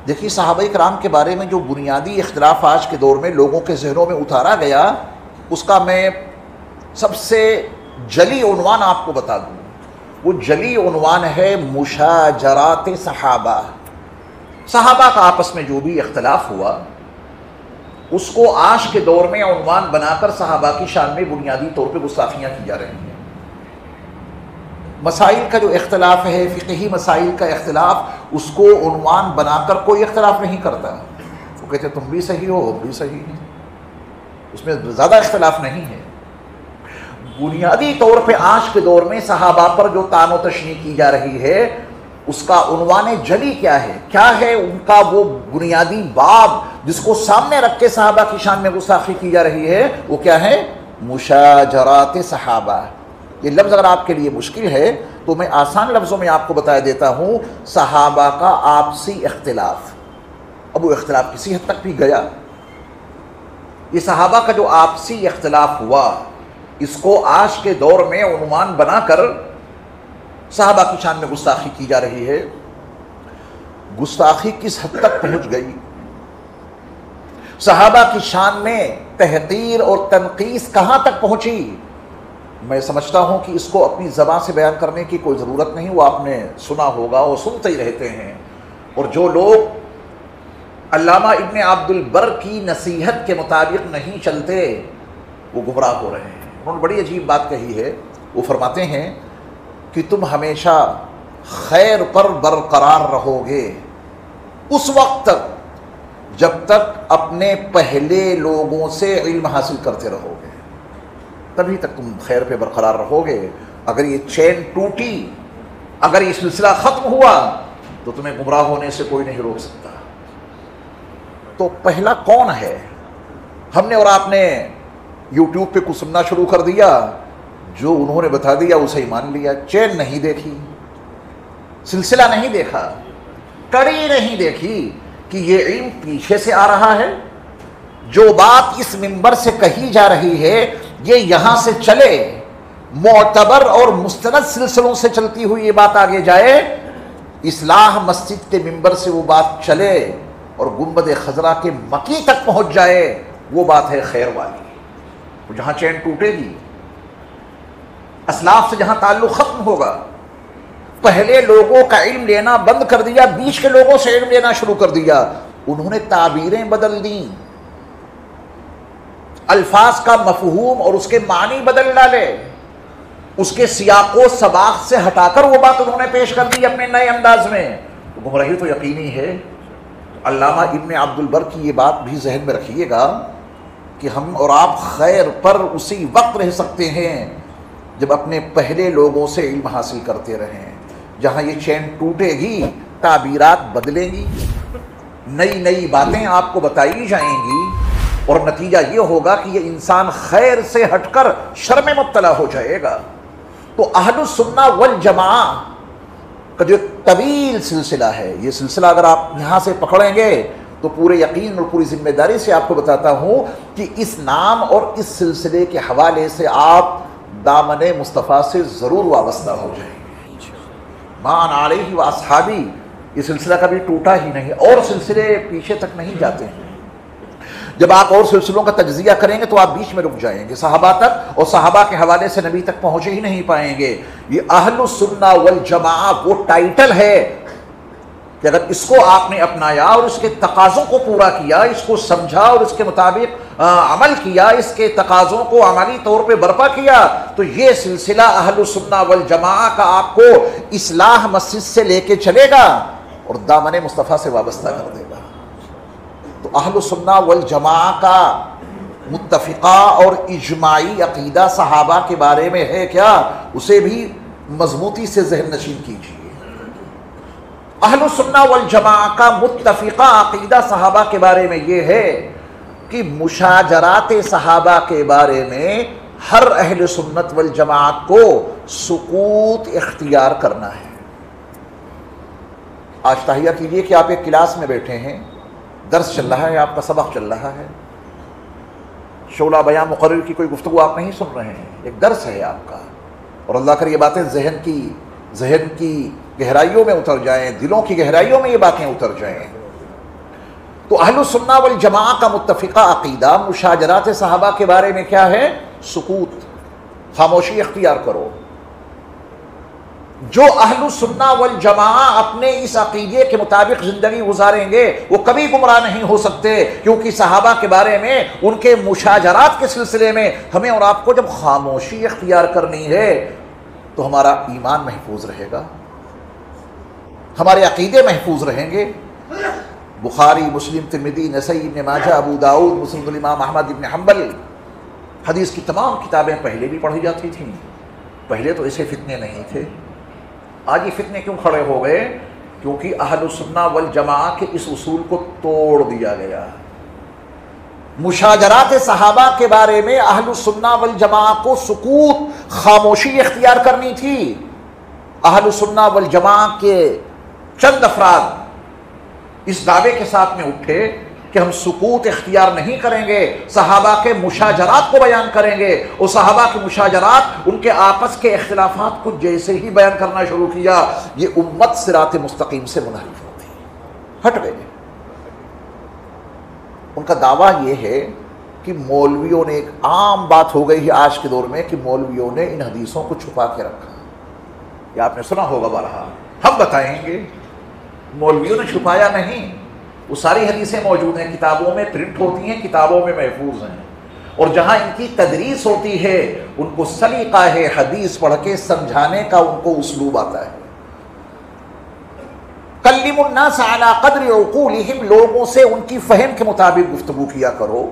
دیکھیے صحابہ کرام کے بارے میں جو بنیادی اختلاف آج کے دور میں لوگوں کے ذہنوں میں اتارا گیا، اس کا میں سب سے جلی عنوان آپ کو بتا دوں۔ وہ جلی عنوان ہے مشاجرات صحابہ. صحابہ کا آپس میں جو بھی اختلاف ہوا اس کو آج کے دور میں عنوان بنا کر صحابہ کی شان میں بنیادی طور پہ گستاخیاں کی جا رہی ہیں. مسائل کا جو اختلاف ہے، فقہی مسائل کا اختلاف، اس کو عنوان بنا کر کوئی اختلاف نہیں کرتا. وہ کہتے تم بھی صحیح ہو ہم بھی صحیح ہیں، اس میں زیادہ اختلاف نہیں ہے. بنیادی طور پہ آج کے دور میں صحابہ پر جو طعن و تشنیع کی جا رہی ہے اس کا عنوان جلی کیا ہے؟ کیا ہے ان کا وہ بنیادی باب جس کو سامنے رکھ کے صحابہ کی شان میں گستاخی کی جا رہی ہے؟ وہ کیا ہے؟ مشاجرات صحابہ. یہ لفظ اگر آپ کے لیے مشکل ہے تو میں آسان لفظوں میں آپ کو بتا دیتا ہوں. صحابہ کا آپسی اختلاف. اب وہ اختلاف کسی حد تک بھی گیا. یہ صحابہ کا جو آپسی اختلاف ہوا اس کو آج کے دور میں عنوان بنا کر صحابہ کی شان میں گستاخی کی جا رہی ہے. گستاخی کس حد تک پہنچ گئی؟ صحابہ کی شان میں تحقیر اور تنقیص کہاں تک پہنچی؟ میں سمجھتا ہوں کہ اس کو اپنی زبان سے بیان کرنے کی کوئی ضرورت نہیں. وہ آپ نے سنا ہوگا، وہ سنتے ہی رہتے ہیں. اور جو لوگ علامہ ابن عبد البر کی نصیحت کے مطابق نہیں چلتے وہ گمراہ ہو رہے ہیں. انہوں نے بڑی عجیب بات کہی ہے. وہ فرماتے ہیں کہ تم ہمیشہ خیر پر برقرار رہو گے اس وقت تک جب تک اپنے پہلے لوگوں سے علم حاصل کرتے رہو گے، تبھی تک تم خیر پہ برقرار رہو گے. اگر یہ چین ٹوٹی، اگر یہ سلسلہ ختم ہوا تو تمہیں گمراہ ہونے سے کوئی نہیں روک سکتا. تو پہلا کون ہے؟ ہم نے اور آپ نے یوٹیوب پہ کچھ سننا شروع کر دیا، جو انہوں نے بتا دیا اسے ہی مان لیا. چین نہیں دیکھی، سلسلہ نہیں دیکھا، کڑی نہیں دیکھی کہ یہ علم پیچھے سے آ رہا ہے. جو بات اس منبر سے کہی جا رہی ہے یہ یہاں سے چلے، معتبر اور مستند سلسلوں سے چلتی ہوئی یہ بات آگے جائے، اصلاح مسجد کے منبر سے وہ بات چلے اور گنبد خضرا کے مکی تک پہنچ جائے، وہ بات ہے خیر والی. جہاں چین ٹوٹے گی، اسلاف سے جہاں تعلق ختم ہوگا، پہلے لوگوں کا علم لینا بند کر دیا، بیچ کے لوگوں سے علم لینا شروع کر دیا. انہوں نے تعبیریں بدل دیں، الفاظ کا مفہوم اور اس کے معنی بدل ڈالے، اس کے سیاق و سباق سے ہٹا کر وہ بات انہوں نے پیش کر دی اپنے نئے انداز میں. گمراہی تو یقینی ہے. علامہ ابن عبد البر کی یہ بات بھی ذہن میں رکھیے گا کہ ہم اور آپ خیر پر اسی وقت رہ سکتے ہیں جب اپنے پہلے لوگوں سے علم حاصل کرتے رہیں. جہاں یہ چین ٹوٹے گی تعبیرات بدلیں گی، نئی نئی باتیں آپ کو بتائی جائیں گی اور نتیجہ یہ ہوگا کہ یہ انسان خیر سے ہٹ کر شر میں مبتلا ہو جائے گا. تو اہل السنہ والجماعہ کا جو ایک طویل سلسلہ ہے، یہ سلسلہ اگر آپ یہاں سے پکڑیں گے تو پورے یقین اور پوری ذمہ داری سے آپ کو بتاتا ہوں کہ اس نام اور اس سلسلے کے حوالے سے آپ دامن مصطفیٰ سے ضرور وابستہ ہو جائیں گے. مان علیہ و اصحابی یہ سلسلہ کبھی ٹوٹا ہی نہیں، اور سلسلے پیچھے تک نہیں جاتے ہیں. جب آپ اور سلسلوں کا تجزیہ کریں گے تو آپ بیچ میں رک جائیں گے، صحابہ تک اور صحابہ کے حوالے سے نبی تک پہنچے ہی نہیں پائیں گے. یہ اہل السنہ والجماعہ وہ ٹائٹل ہے کہ اگر اس کو آپ نے اپنایا اور اس کے تقاضوں کو پورا کیا، اس کو سمجھا اور اس کے مطابق عمل کیا، اس کے تقاضوں کو عملی طور پہ برپا کیا، تو یہ سلسلہ اہل السنہ والجماعہ کا آپ کو اصلاح مسجد سے لے کے چلے گا اور دامن مصطفیٰ سے وابستہ کر دے گا. تو اہل السنہ والجماعہ کا متفقہ اور اجماعی عقیدہ صحابہ کے بارے میں ہے کیا، اسے بھی مضبوطی سے ذہن نشین کیجیے. اہل السنہ والجماعہ کا متفقہ عقیدہ صحابہ کے بارے میں یہ ہے کہ مشاجرات صحابہ کے بارے میں ہر اہل سنت والجماعت کو سکوت اختیار کرنا ہے. آج تہیہ کیجیے کہ آپ ایک کلاس میں بیٹھے ہیں، درس چل رہا ہے، آپ کا سبق چل رہا ہے، شعلہ بیان مقرر کی کوئی گفتگو آپ نہیں سن رہے ہیں، ایک درس ہے آپ کا، اور اللہ کر یہ باتیں ذہن کی گہرائیوں میں اتر جائیں، دلوں کی گہرائیوں میں یہ باتیں اتر جائیں. تو اہل السنہ والجماعہ کا متفقہ عقیدہ مشاجرات صحابہ کے بارے میں کیا ہے؟ سکوت، خاموشی اختیار کرو. جو اہل سنہ والجماعہ اپنے اس عقیدے کے مطابق زندگی گزاریں گے وہ کبھی گمراہ نہیں ہو سکتے، کیونکہ صحابہ کے بارے میں، ان کے مشاجرات کے سلسلے میں ہمیں اور آپ کو جب خاموشی اختیار کرنی ہے تو ہمارا ایمان محفوظ رہے گا، ہمارے عقیدے محفوظ رہیں گے۔ بخاری، مسلم، ترمذی، نسائی، ابن ماجہ، ابو داؤد، مسند الامام احمد ابن حنبل، حدیث کی تمام کتابیں پہلے بھی پڑھی جاتی تھیں، پہلے تو ایسے فتنے نہیں تھے۔ آج یہ فتنے کیوں کھڑے ہو گئے؟ کیونکہ اہل سنہ والجماعہ کے اس اصول کو توڑ دیا گیا۔ مشاجرات صحابہ کے بارے میں اہل سنہ والجماعہ کو سکوت، خاموشی اختیار کرنی تھی۔ اہل سنہ والجماعہ کے چند افراد اس دعوے کے ساتھ میں اٹھے کہ ہم سکوت اختیار نہیں کریں گے، صحابہ کے مشاجرات کو بیان کریں گے، اور صحابہ کے مشاجرات، ان کے آپس کے اختلافات کو جیسے ہی بیان کرنا شروع کیا، یہ امت صراط مستقیم سے منحرف ہوتی ہٹ گئے۔ ان کا دعویٰ یہ ہے کہ مولویوں نے، ایک عام بات ہو گئی ہے آج کے دور میں کہ مولویوں نے ان حدیثوں کو چھپا کے رکھا۔ یہ آپ نے سنا ہوگا بارہا، ہم بتائیں گے مولویوں نے چھپایا نہیں، وہ ساری حدیثیں موجود ہیں، کتابوں میں پرنٹ ہوتی ہیں، کتابوں میں محفوظ ہیں، اور جہاں ان کی تدریس ہوتی ہے ان کو سلیقہ ہے حدیث پڑھ کے سمجھانے کا، ان کو اسلوب آتا ہے۔ کلم الناس علی قدر عقولہم، لوگوں سے ان کی فہم کے مطابق گفتگو کیا کرو۔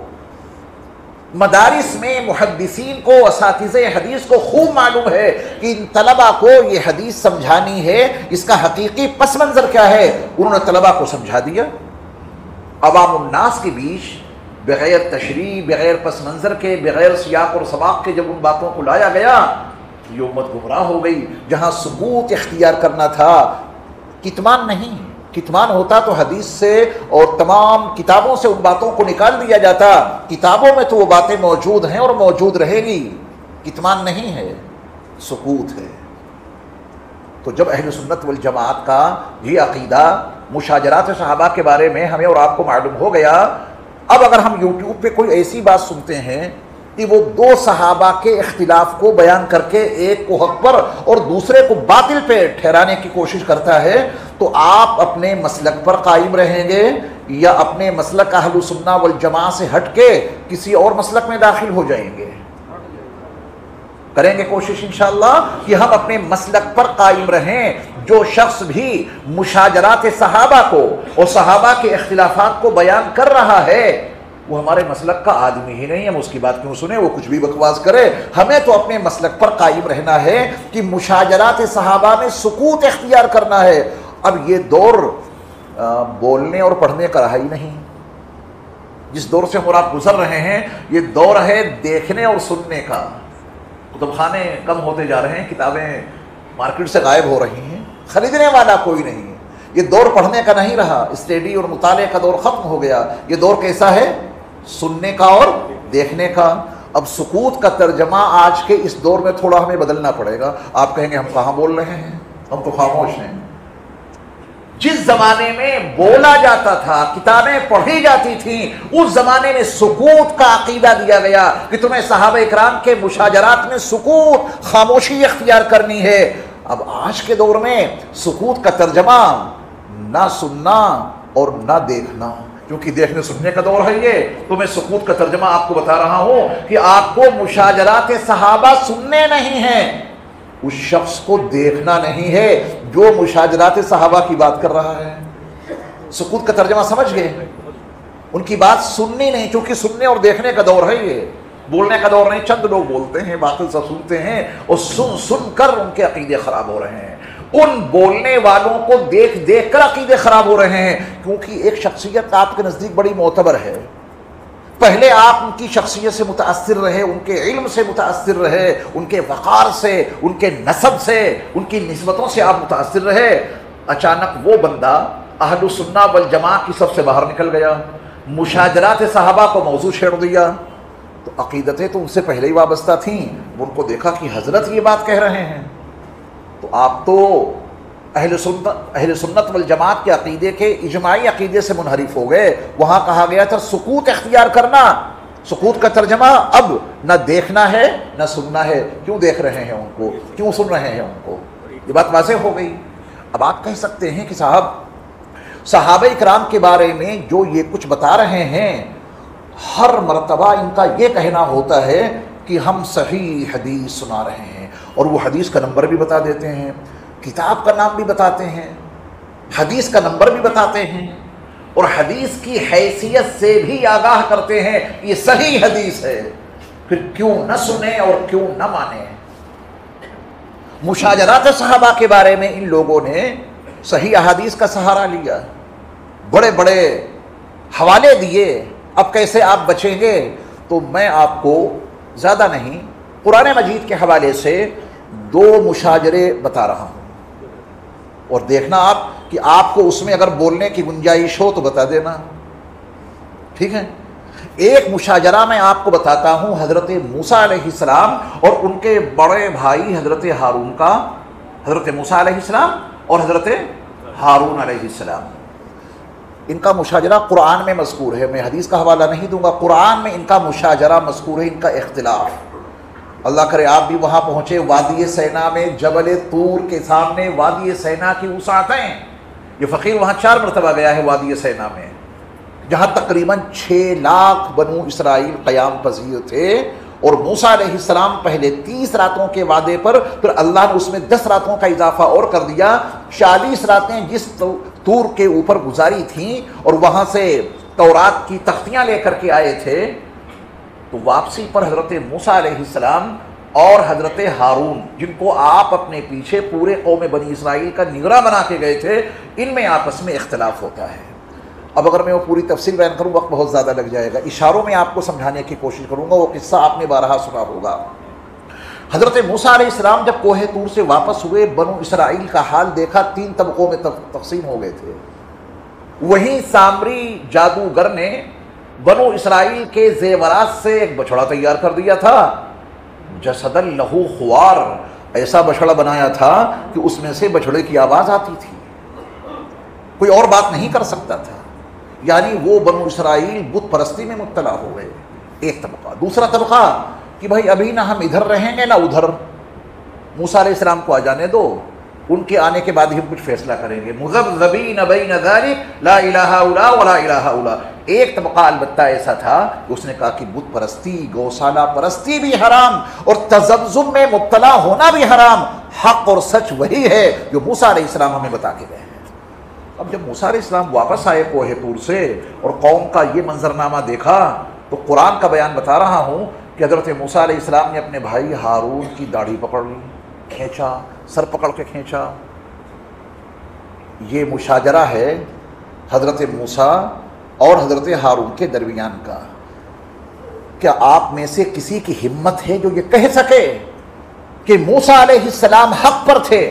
مدارس میں محدثین کو، اساتذہ حدیث کو خوب معلوم ہے کہ ان طلبہ کو یہ حدیث سمجھانی ہے، اس کا حقیقی پس منظر کیا ہے، انہوں نے طلبہ کو سمجھا دیا۔ عوام الناس کے بیچ بغیر تشریح، بغیر پس منظر کے، بغیر سیاق اور سباق کے جب ان باتوں کو لایا گیا تو یہ امت گمراہ ہو گئی۔ جہاں سکوت اختیار کرنا تھا، کتمان نہیں، کتمان ہوتا تو حدیث سے اور تمام کتابوں سے ان باتوں کو نکال دیا جاتا۔ کتابوں میں تو وہ باتیں موجود ہیں اور موجود رہے گی، کتمان نہیں ہے، سکوت ہے۔ تو جب اہل سنت والجماعت کا یہ عقیدہ مشاجرات صحابہ کے بارے میں ہمیں اور آپ کو معلوم ہو گیا، اب اگر ہم یوٹیوب پہ کوئی ایسی بات سنتے ہیں کہ وہ دو صحابہ کے اختلاف کو بیان کر کے ایک کو حق پر اور دوسرے کو باطل پہ ٹھہرانے کی کوشش کرتا ہے، تو آپ اپنے مسلک پر قائم رہیں گے یا اپنے مسلک اہل سنہ والجماعہ سے ہٹ کے کسی اور مسلک میں داخل ہو جائیں گے؟ کریں گے کوشش انشاءاللہ کہ ہم اپنے مسلک پر قائم رہیں۔ جو شخص بھی مشاجرات صحابہ کو اور صحابہ کے اختلافات کو بیان کر رہا ہے وہ ہمارے مسلک کا آدمی ہی نہیں، ہم اس کی بات کیوں سنیں، وہ کچھ بھی بکواس کرے۔ ہمیں تو اپنے مسلک پر قائم رہنا ہے کہ مشاجرات صحابہ میں سکوت اختیار کرنا ہے۔ اب یہ دور بولنے اور پڑھنے کا رہا ہی نہیں۔ جس دور سے ہم اور آپ گزر رہے ہیں یہ دور ہے دیکھنے اور سننے کا۔ کتب خانے کم ہوتے جا رہے ہیں، کتابیں مارکیٹ سے غائب ہو رہی ہیں، خریدنے والا کوئی نہیں ہے۔ یہ دور پڑھنے کا نہیں رہا، اسٹڈی اور مطالعے کا دور ختم ہو گیا۔ یہ دور کیسا ہے؟ سننے کا اور دیکھنے کا۔ اب سکوت کا ترجمہ آج کے اس دور میں تھوڑا ہمیں بدلنا پڑے گا۔ آپ کہیں گے ہم کہاں بول رہے ہیں، ہم تو خاموش ہیں۔ جس زمانے میں بولا جاتا تھا، کتابیں پڑھی جاتی تھیں، اس زمانے میں سکوت کا عقیدہ دیا گیا کہ تمہیں صحابہ اکرام کے مشاجرات میں سکوت، خاموشی اختیار کرنی ہے۔ اب آج کے دور میں سکوت کا ترجمہ نہ سننا اور نہ دیکھنا، کیونکہ دیکھنے سننے کا دور ہے یہ، تو میں سکوت کا ترجمہ آپ کو بتا رہا ہوں کہ آپ کو مشاجرات صحابہ سننے نہیں ہیں، اس شخص کو دیکھنا نہیں ہے جو مشاجرات صحابہ کی بات کر رہا ہے۔ سکوت کا ترجمہ سمجھ گئے؟ ان کی بات سننی نہیں، چونکہ سننے اور دیکھنے کا دور ہے یہ، بولنے کا دور نہیں۔ چند لوگ بولتے ہیں، باطل سب سنتے ہیں اور سن سن کر ان کے عقیدے خراب ہو رہے ہیں۔ ان بولنے والوں کو دیکھ دیکھ کر عقیدے خراب ہو رہے ہیں، کیونکہ ایک شخصیت آپ کے نزدیک بڑی معتبر ہے، پہلے آپ ان کی شخصیت سے متاثر رہے، ان کے علم سے متاثر رہے، ان کے وقار سے، ان کے نسب سے، ان کی نسبتوں سے آپ متاثر رہے۔ اچانک وہ بندہ اہل سنہ والجماعہ کی صف سے باہر نکل گیا، مشاجرات صحابہ کو موضوع چھیڑ دیا، تو عقیدتیں تو ان سے پہلے ہی وابستہ تھیں، ان کو دیکھا کہ حضرت یہ بات کہہ رہے ہیں، تو آپ تو اہل سنت والجماعت کے عقیدے کے اجماعی عقیدے سے منحرف ہو گئے۔ وہاں کہا گیا تھا سکوت اختیار کرنا، سکوت کا ترجمہ اب نہ دیکھنا ہے نہ سننا ہے۔ کیوں دیکھ رہے ہیں ان کو، کیوں سن رہے ہیں ان کو؟ یہ بات واضح ہو گئی۔ اب آپ کہہ سکتے ہیں کہ صاحب صحابہ اکرام کے بارے میں جو یہ کچھ بتا رہے ہیں، ہر مرتبہ ان کا یہ کہنا ہوتا ہے کہ ہم صحیح حدیث سنا رہے ہیں، اور وہ حدیث کا نمبر بھی بتا دیتے ہیں، کتاب کا نام بھی بتاتے ہیں، حدیث کا نمبر بھی بتاتے ہیں، اور حدیث کی حیثیت سے بھی آگاہ کرتے ہیں یہ صحیح حدیث ہے۔ پھر کیوں نہ سنیں اور کیوں نہ مانیں؟ مشاجرات صحابہ کے بارے میں ان لوگوں نے صحیح احادیث کا سہارا لیا، بڑے بڑے حوالے دیے۔ اب کیسے آپ بچیں گے؟ تو میں آپ کو زیادہ نہیں، قرآن مجید کے حوالے سے 2 مشاجرے بتا رہا ہوں، اور دیکھنا آپ کہ آپ کو اس میں اگر بولنے کی گنجائش ہو تو بتا دینا، ٹھیک ہے؟ ایک مشاجرہ میں آپ کو بتاتا ہوں حضرت موسیٰ علیہ السلام اور ان کے بڑے بھائی حضرت ہارون کا، حضرت موسیٰ علیہ السلام اور حضرت ہارون علیہ السلام، ان کا مشاجرہ قرآن میں مذکور ہے۔ میں حدیث کا حوالہ نہیں دوں گا، قرآن میں ان کا مشاجرہ مذکور ہے، ان کا اختلاف۔ اللہ کرے آپ بھی وہاں پہنچے، وادی سینا میں، جبل طور کے سامنے وادی سینا کی وسعتیں، یہ فقیر وہاں 4 مرتبہ گیا ہے وادی سینا میں، جہاں تقریباً 6 لاکھ بنو اسرائیل قیام پذیر تھے، اور موسیٰ علیہ السلام پہلے 30 راتوں کے وعدے پر، پھر اللہ نے اس میں 10 راتوں کا اضافہ اور کر دیا، 40 راتیں جس طور کے اوپر گزاری تھیں، اور وہاں سے تورات کی تختیاں لے کر کے آئے تھے، تو واپسی پر حضرت موسیٰ علیہ السلام اور حضرت ہارون، جن کو آپ اپنے پیچھے پورے قوم بنی اسرائیل کا نگراں بنا کے گئے تھے، ان میں آپس میں اختلاف ہوتا ہے۔ اب اگر میں وہ پوری تفصیل بیان کروں وقت بہت زیادہ لگ جائے گا، اشاروں میں آپ کو سمجھانے کی کوشش کروں گا، وہ قصہ آپ نے بارہا سنا ہوگا۔ حضرت موسیٰ علیہ السلام جب کوہ طور سے واپس ہوئے، بنو اسرائیل کا حال دیکھا، 3 طبقوں میں تقسیم ہو گئے تھے۔ وہیں سامری جادوگر نے بنو اسرائیل کے زیورات سے ایک بچڑا تیار کر دیا تھا، جسد لہو خوار، ایسا بچڑا بنایا تھا کہ اس میں سے بچڑے کی آواز آتی تھی، کوئی اور بات نہیں کر سکتا تھا۔ یعنی وہ بنو اسرائیل بت پرستی میں مبتلا ہو گئے، ایک طبقہ۔ دوسرا طبقہ کہ بھائی ابھی نہ ہم ادھر رہیں گے نہ ادھر، موسیٰ علیہ السلام کو آ جانے دو، ان کے آنے کے بعد ہی ہم کچھ فیصلہ کریں گے۔ مذبذبین بین ذلک لا الہ الا ولا الہ الا۔ ایک طبقہ البتہ ایسا تھا کہ اس نے کہا کہ بت پرستی، گوشالہ پرستی بھی حرام، اور تذبذب میں مبتلا ہونا بھی حرام، حق اور سچ وہی ہے جو موسیٰ علیہ السلام ہمیں بتا کے گئے ہیں۔ اب جب موسیٰ علیہ السلام واپس آئے کوہ طور سے اور قوم کا یہ منظرنامہ دیکھا، تو قرآن کا بیان بتا رہا ہوں کہ حضرت موسیٰ علیہ السلام نے اپنے بھائی ہارون کی داڑھی پکڑ لی، کھینچا، سر پکڑ کے کھینچا۔ یہ مشاجرہ ہے حضرت موسیٰ اور حضرت ہارون کے درمیان کا۔ کیا آپ میں سے کسی کی ہمت ہے جو یہ کہہ سکے کہ موسیٰ علیہ السلام حق پر تھے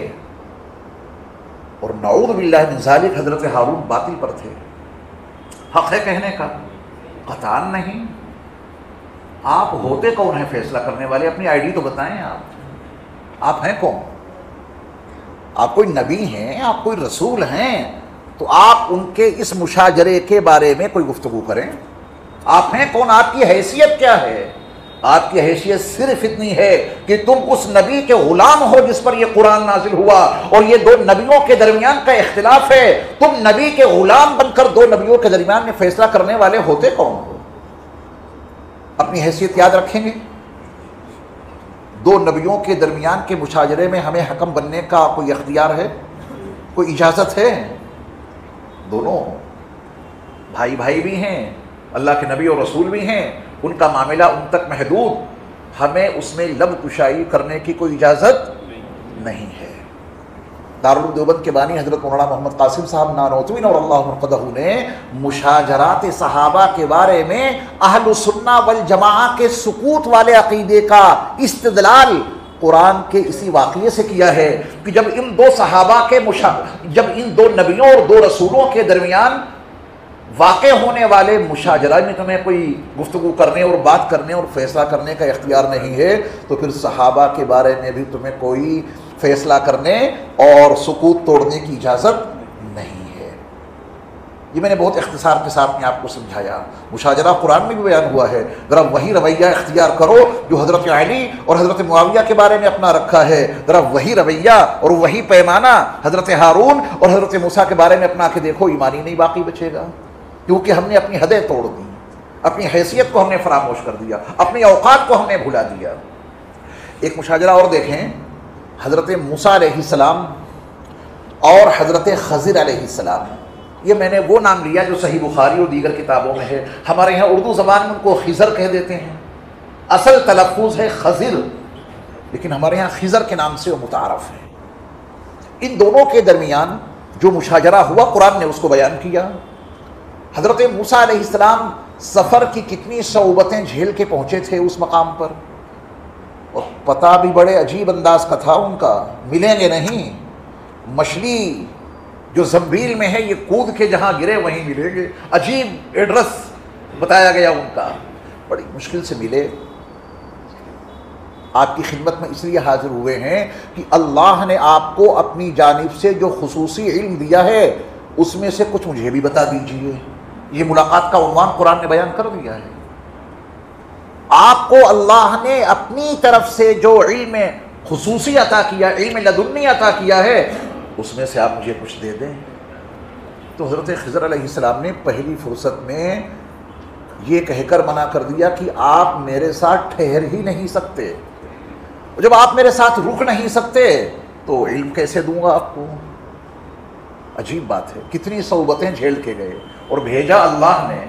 اور نعوذ باللہ من ذالک حضرت ہارون باطل پر تھے؟ حق ہے کہنے کا؟ قطعاً نہیں۔ آپ ہوتے کون ہیں فیصلہ کرنے والے؟ اپنی آئی ڈی تو بتائیں، آپ ہیں کون؟ آپ کوئی نبی ہیں، آپ کوئی رسول ہیں، تو آپ ان کے اس مشاجرے کے بارے میں کوئی گفتگو کریں۔ آپ ہیں کون؟ آپ کی حیثیت کیا ہے؟ آپ کی حیثیت صرف اتنی ہے کہ تم اس نبی کے غلام ہو جس پر یہ قرآن نازل ہوا، اور یہ 2 نبیوں کے درمیان کا اختلاف ہے، تم نبی کے غلام بن کر 2 نبیوں کے درمیان میں فیصلہ کرنے والے ہوتے کون ہو؟ اپنی حیثیت یاد رکھیں گے؟ 2 نبیوں کے درمیان کے مشاجرے میں ہمیں حکم بننے کا کوئی اختیار ہے؟ کوئی اجازت ہے؟ دونوں بھائی بھائی بھی ہیں، اللہ کے نبی اور رسول بھی ہیں، ان کا معاملہ ان تک محدود، ہمیں اس میں لب کشائی کرنے کی کوئی اجازت نہیں ہے۔ دارالعلوم دیوبند کے بانی حضرت مولانا محمد قاسم صاحب نانوتوی اور اللہ مرقدہ نے مشاجرات صحابہ کے بارے میں اہل السنہ والجماعہ کے سکوت والے عقیدے کا استدلال قرآن کے اسی واقعے سے کیا ہے کہ جب ان 2 صحابہ کے جب ان 2 نبیوں اور 2 رسولوں کے درمیان واقع ہونے والے مشاجرہ میں تمہیں کوئی گفتگو کرنے اور بات کرنے اور فیصلہ کرنے کا اختیار نہیں ہے، تو پھر صحابہ کے بارے میں بھی تمہیں کوئی فیصلہ کرنے اور سکوت توڑنے کی اجازت نہیں ہے۔ یہ میں نے بہت اختصار کے ساتھ میں آپ کو سمجھایا. مشاجرہ قرآن میں بھی بیان ہوا ہے. ذرا وہی رویہ اختیار کرو جو حضرت علی اور حضرت معاویہ کے بارے میں اپنا رکھا ہے. ذرا وہی رویہ اور وہی پیمانہ حضرت ہارون اور حضرت موسیٰ کے بارے میں اپنا کے دیکھو، ایمان ہی نہیں باقی بچے گا. کیونکہ ہم نے اپنی حدیں توڑ دی، اپنی حیثیت کو ہم نے فراموش کر دیا، اپنی اوقات کو ہم نے بھلا دیا. ایک مشاجرہ اور دیکھیں، حضرت موسیٰ علیہ السلام اور حضرت خضر علیہ السلام. یہ میں نے وہ نام لیا جو صحیح بخاری اور دیگر کتابوں میں ہے. ہمارے یہاں اردو زبان میں ان کو خضر کہہ دیتے ہیں، اصل تلفظ ہے خضر، لیکن ہمارے یہاں خضر کے نام سے وہ متعارف ہے. ان دونوں کے درمیان جو مشاجرہ ہوا قرآن نے اس کو بیان کیا. حضرت موسیٰ علیہ السلام سفر کی کتنی صعوبتیں جھیل کے پہنچے تھے اس مقام پر، اور پتہ بھی بڑے عجیب انداز کا تھا ان کا. ملیں گے نہیں، مچھلی جو زنبیل میں ہے یہ کود کے جہاں گرے وہیں ملیں گے. عجیب ایڈریس بتایا گیا ان کا، بڑی مشکل سے ملے. آپ کی خدمت میں اس لیے حاضر ہوئے ہیں کہ اللہ نے آپ کو اپنی جانب سے جو خصوصی علم دیا ہے اس میں سے کچھ مجھے بھی بتا دیجئے. یہ ملاقات کا عنوان قرآن نے بیان کر دیا ہے. آپ کو اللہ نے اپنی طرف سے جو علم خصوصی عطا کیا، علم لدنی عطا کیا ہے، اس میں سے آپ مجھے کچھ دے دیں. تو حضرت خضر علیہ السلام نے پہلی فرصت میں یہ کہہ کر منع کر دیا کہ آپ میرے ساتھ ٹھہر ہی نہیں سکتے. جب آپ میرے ساتھ رک نہیں سکتے تو علم کیسے دوں گا آپ کو؟ عجیب بات ہے، کتنی صعوبتیں جھیل کے گئے. اور بھیجا اللہ نے.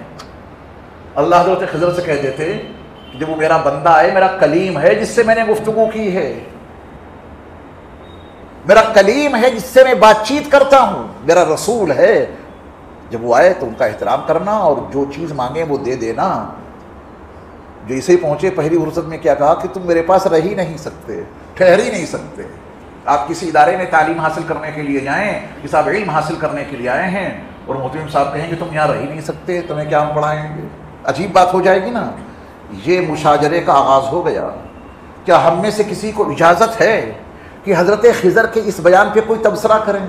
اللہ حضرت خضر سے کہہ دیتے کہ جب وہ میرا بندہ ہے، میرا کلیم ہے جس سے میں نے گفتگو کی ہے، میرا کلیم ہے جس سے میں بات چیت کرتا ہوں، میرا رسول ہے، جب وہ آئے تو ان کا احترام کرنا اور جو چیز مانگیں وہ دے دینا. جو اسے پہنچے پہلی فرصت میں کیا کہا کہ تم میرے پاس رہ ہی نہیں سکتے، ٹھہر ہی نہیں سکتے. آپ کسی ادارے میں تعلیم حاصل کرنے کے لیے جائیں کہ صاحب علم حاصل کرنے کے لیے آئے ہیں، اور محترم صاحب کہیں کہ تم یہاں رہ ہی نہیں سکتے، تمہیں کیا ہم پڑھائیں گے؟ عجیب بات ہو جائے گی نا. یہ مشاجرے کا آغاز ہو گیا. کیا ہم میں سے کسی کو اجازت ہے کہ حضرت خضر کے اس بیان پہ کوئی تبصرہ کریں،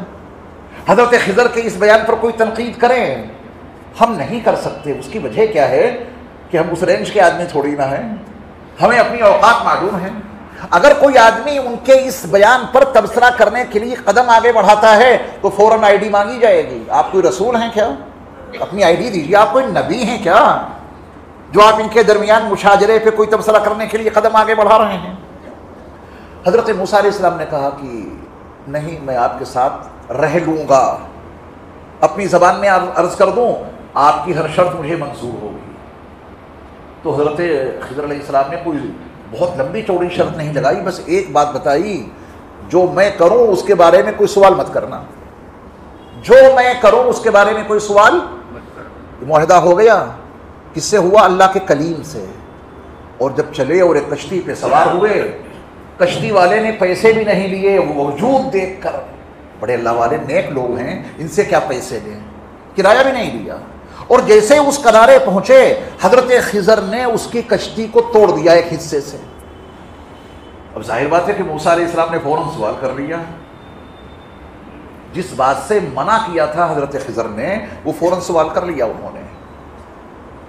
حضرت خضر کے اس بیان پر کوئی تنقید کریں؟ ہم نہیں کر سکتے. اس کی وجہ کیا ہے کہ ہم اس رینج کے آدمی تھوڑی نہ ہیں، ہمیں اپنی اوقات معلوم ہیں. اگر کوئی آدمی ان کے اس بیان پر تبصرہ کرنے کے لیے قدم آگے بڑھاتا ہے تو فوراً آئی ڈی مانگی جائے گی. آپ کوئی رسول ہیں کیا؟ اپنی آئی ڈی دیجیے. آپ کوئی نبی ہیں کیا جو آپ ان کے درمیان مشاجرے پہ کوئی تبصرہ کرنے کے لیے قدم آگے بڑھا رہے ہیں؟ حضرت موسیٰ علیہ السلام نے کہا کہ نہیں، میں آپ کے ساتھ رہ لوں گا. اپنی زبان میں عرض کر دوں، آپ کی ہر شرط مجھے منظور ہوگی. تو حضرت خضر علیہ السلام نے کوئی بہت لمبی چوڑی شرط نہیں لگائی، بس ایک بات بتائی، جو میں کروں اس کے بارے میں کوئی سوال مت کرنا، جو میں کروں اس کے بارے میں کوئی سوال. معاہدہ ہو گیا. کس سے ہوا؟ اللہ کے کلیم سے. اور جب چلے اور ایک کشتی پہ سوار ہوئے، کشتی والے نے پیسے بھی نہیں لیے. وہ وجود دیکھ کر، بڑے اللہ والے نیک لوگ ہیں، ان سے کیا پیسے لیں، کرایہ بھی نہیں لیا. اور جیسے اس کنارے پہنچے، حضرت خضر نے اس کی کشتی کو توڑ دیا ایک حصے سے. اب ظاہر بات ہے کہ موسیٰ علیہ السلام نے فوراً سوال کر لیا. جس بات سے منع کیا تھا حضرت خضر نے، وہ فوراً سوال کر لیا انہوں نے.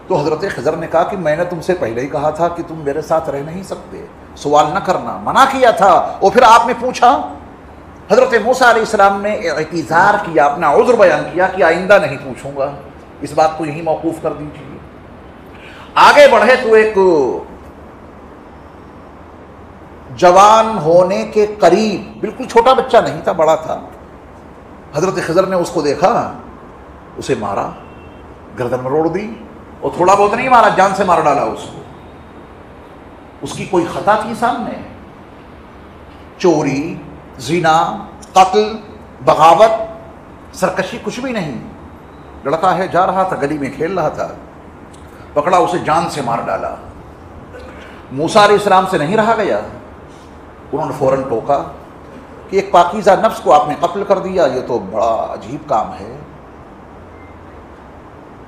تو حضرت خضر نے کہا کہ میں نے تم سے پہلے ہی کہا تھا کہ تم میرے ساتھ رہ نہیں سکتے، سوال نہ کرنا، منع کیا تھا. اور پھر آپ نے پوچھا. حضرت موسیٰ علیہ السلام نے اعتذار کیا، اپنا عذر بیان کیا کہ آئندہ نہیں پوچھوں گا، اس بات کو یہیں موقوف کر دیجیے. آگے بڑھے تو ایک جوان ہونے کے قریب، بالکل چھوٹا بچہ نہیں تھا، بڑا تھا. حضرت خضر نے اس کو دیکھا، اسے مارا، گردن مروڑ دی. اور تھوڑا بہت نہیں مارا، جان سے مار ڈالا اس کو. اس کی کوئی خطا تھی سامنے؟ چوری، زنا، قتل، بغاوت، سرکشی کچھ بھی نہیں. لڑکا ہے، جا رہا تھا، گلی میں کھیل رہا تھا، پکڑا، اسے جان سے مار ڈالا. موسیٰ علیہ السلام سے نہیں رہا گیا. انہوں نے فوراً ٹوکا کہ ایک پاکیزہ نفس کو آپ نے قتل کر دیا، یہ تو بڑا عجیب کام ہے.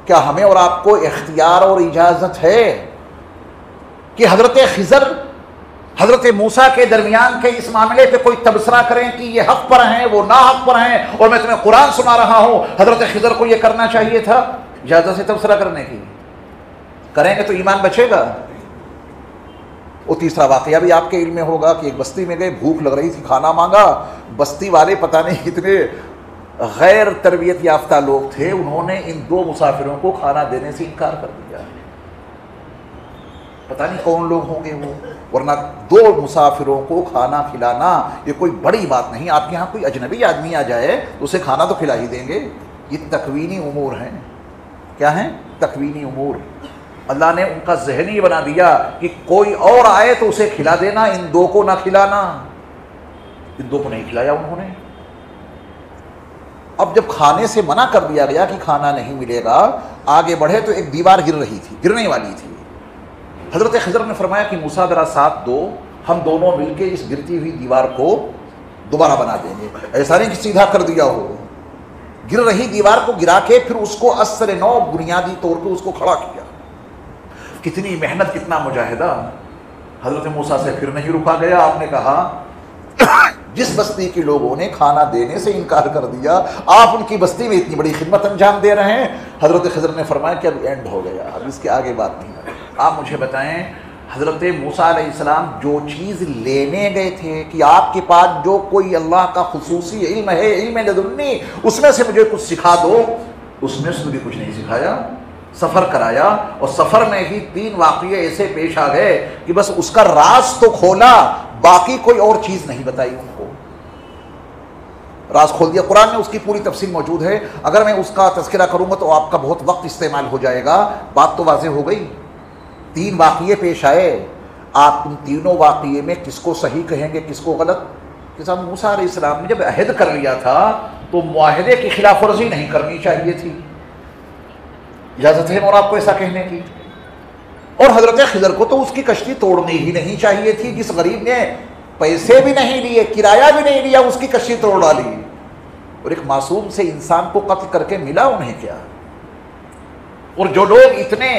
کیا ہمیں اور آپ کو اختیار اور اجازت ہے کہ حضرت خضر حضرت موسیٰ کے درمیان کے اس معاملے پہ کوئی تبصرہ کریں کہ یہ حق پر ہیں وہ نا حق پر ہیں اور میں تمہیں قرآن سنا رہا ہوں، حضرت خضر کو یہ کرنا چاہیے تھا اجازت سے تبصرہ کرنے کی؟ کریں گے تو ایمان بچے گا۔ وہ تیسرا واقعہ بھی آپ کے علم میں ہوگا کہ ایک بستی میں گئے، بھوک لگ رہی تھی، کھانا مانگا، بستی والے پتہ نہیں کتنے غیر تربیت یافتہ لوگ تھے، انہوں نے ان دو مسافروں کو کھانا دینے سے انکار کر دیا۔ پتہ نہیں کون لوگ ہوں گے وہ، ورنہ دو مسافروں کو کھانا کھلانا یہ کوئی بڑی بات نہیں۔ آپ کے یہاں کوئی اجنبی آدمی آ جائے تو اسے کھانا تو کھلا ہی دیں گے۔ یہ تکوینی امور ہیں۔ کیا ہیں؟ تکوینی امور۔ اللہ نے ان کا ذہنی بنا دیا کہ کوئی اور آئے تو اسے کھلا دینا، ان دو کو نہ کھلانا۔ ان دو کو نہیں کھلایا انہوں نے۔ اب جب کھانے سے منع کر دیا گیا کہ کھانا نہیں ملے گا، آگے بڑھے تو ایک دیوار گر رہی تھی، گرنے والی تھی۔ حضرت خضر نے فرمایا کہ موسیٰ ذرا ساتھ دو، ہم دونوں مل کے اس گرتی ہوئی دیوار کو دوبارہ بنا دیں گے۔ ایسا نہیں کہ سیدھا کر دیا ہو، گر رہی دیوار کو گرا کے پھر اس کو اثر نو بنیادی طور پہ اس کو کھڑا کیا۔ کتنی محنت، کتنا مجاہدہ۔ حضرت موسیٰ سے پھر نہیں رکا گیا۔ آپ نے کہا جس بستی کے لوگوں نے کھانا دینے سے انکار کر دیا، آپ ان کی بستی میں اتنی بڑی خدمت انجام دے رہے ہیں۔ حضرت خضر نے فرمایا کہ اب اینڈ ہو گیا، اب اس کے آگے بات نہیں ہے۔ آپ مجھے بتائیں، حضرت موسیٰ علیہ السلام جو چیز لینے گئے تھے کہ آپ کے پاس جو کوئی اللہ کا خصوصی علم ہے، علم لدنی، اس میں سے مجھے کچھ سکھا دو، اس میں سے بھی کچھ نہیں سکھایا۔ سفر کرایا اور سفر میں ہی 3 واقعے ایسے پیش آ گئے کہ بس اس کا راز تو کھولا، باقی کوئی اور چیز نہیں بتائی ان کو۔ راز کھول دیا۔ قرآن میں اس کی پوری تفصیل موجود ہے، اگر میں اس کا تذکرہ کروں گا تو آپ کا بہت وقت استعمال ہو جائے گا۔ بات تو واضح ہو گئی۔ 3 واقعے پیش آئے، آپ ان تینوں واقعے میں کس کو صحیح کہیں گے، کس کو غلط؟ کہ صاحب موسیٰ علیہ السلام نے جب عہد کر لیا تھا تو معاہدے کی خلاف ورزی نہیں کرنی چاہیے تھی۔ اجازت ہے اور آپ کو ایسا کہنے کی؟ اور حضرت خضر کو تو اس کی کشتی توڑنی ہی نہیں چاہیے تھی۔ جس غریب نے پیسے بھی نہیں لیے، کرایہ بھی نہیں لیا، اس کی کشتی توڑ ڈالی، اور ایک معصوم سے انسان کو قتل کر کے ملا انہیں کیا؟ اور جو لوگ اتنے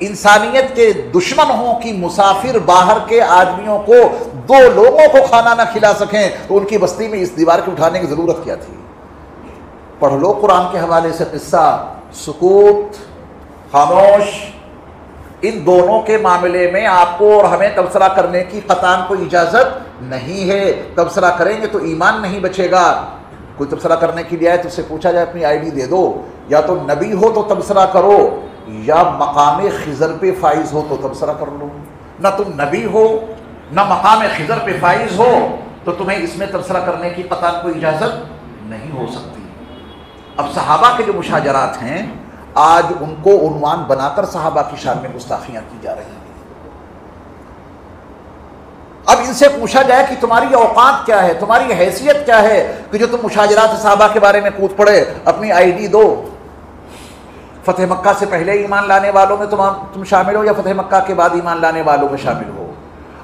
انسانیت کے دشمن ہوں کہ مسافر باہر کے آدمیوں کو 2 لوگوں کو کھانا نہ کھلا سکیں، تو ان کی بستی میں اس دیوار کو اٹھانے کی ضرورت کیا تھی؟ پڑھ لو قرآن کے حوالے سے قصہ۔ سکوت، خاموش، ان دونوں کے معاملے میں آپ کو اور ہمیں تبصرہ کرنے کی قطعاً کوئی اجازت نہیں ہے۔ تبصرہ کریں گے تو ایمان نہیں بچے گا۔ کوئی تبصرہ کرنے کے لیے آئے تو اس سے پوچھا جائے اپنی آئی ڈی دے دو، یا تو نبی ہو تو تبصرہ کرو، یا مقام خضر پہ فائز ہو تو تبصرہ کر لو۔ نہ تم نبی ہو نہ مقام خضر پہ فائز ہو تو تمہیں اس میں تبصرہ کرنے کی قطعاً کوئی اجازت نہیں ہو سکتی۔ اب صحابہ کے جو مشاجرات ہیں، آج ان کو عنوان بنا کر صحابہ کی شان میں گستاخیاں کی جا رہی ہیں۔ اب ان سے پوچھا جائے کہ تمہاری اوقات کیا ہے، تمہاری حیثیت کیا ہے کہ جو تم مشاجرات صحابہ کے بارے میں کود پڑے؟ اپنی آئی ڈی دو۔ فتح مکہ سے پہلے ایمان لانے والوں میں تم شامل ہو یا فتح مکہ کے بعد ایمان لانے والوں میں شامل ہو؟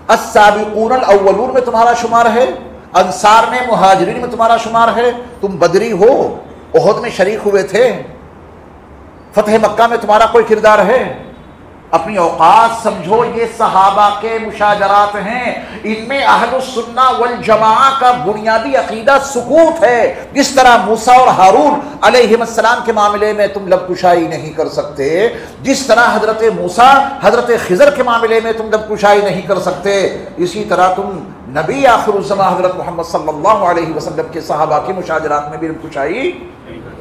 السابقون الاولون میں تمہارا شمار ہے؟ انصار میں، مہاجرین میں تمہارا شمار ہے؟ تم بدری ہو، احد میں شریک ہوئے تھے، فتح مکہ میں تمہارا کوئی کردار ہے؟ اپنی اوقات سمجھو۔ یہ صحابہ کے مشاجرات ہیں، ان میں اہل السنہ والجماعہ کا بنیادی عقیدہ سکوت ہے۔ جس طرح موسیٰ اور ہارون علیہ السلام کے معاملے میں تم لب کشائی نہیں کر سکتے، جس طرح حضرت موسیٰ حضرت خضر کے معاملے میں تم لب کشائی نہیں کر سکتے، اسی طرح تم نبی آخر الزمان حضرت محمد صلی اللہ علیہ وسلم کے صحابہ کے مشاجرات میں بھی لب کشائی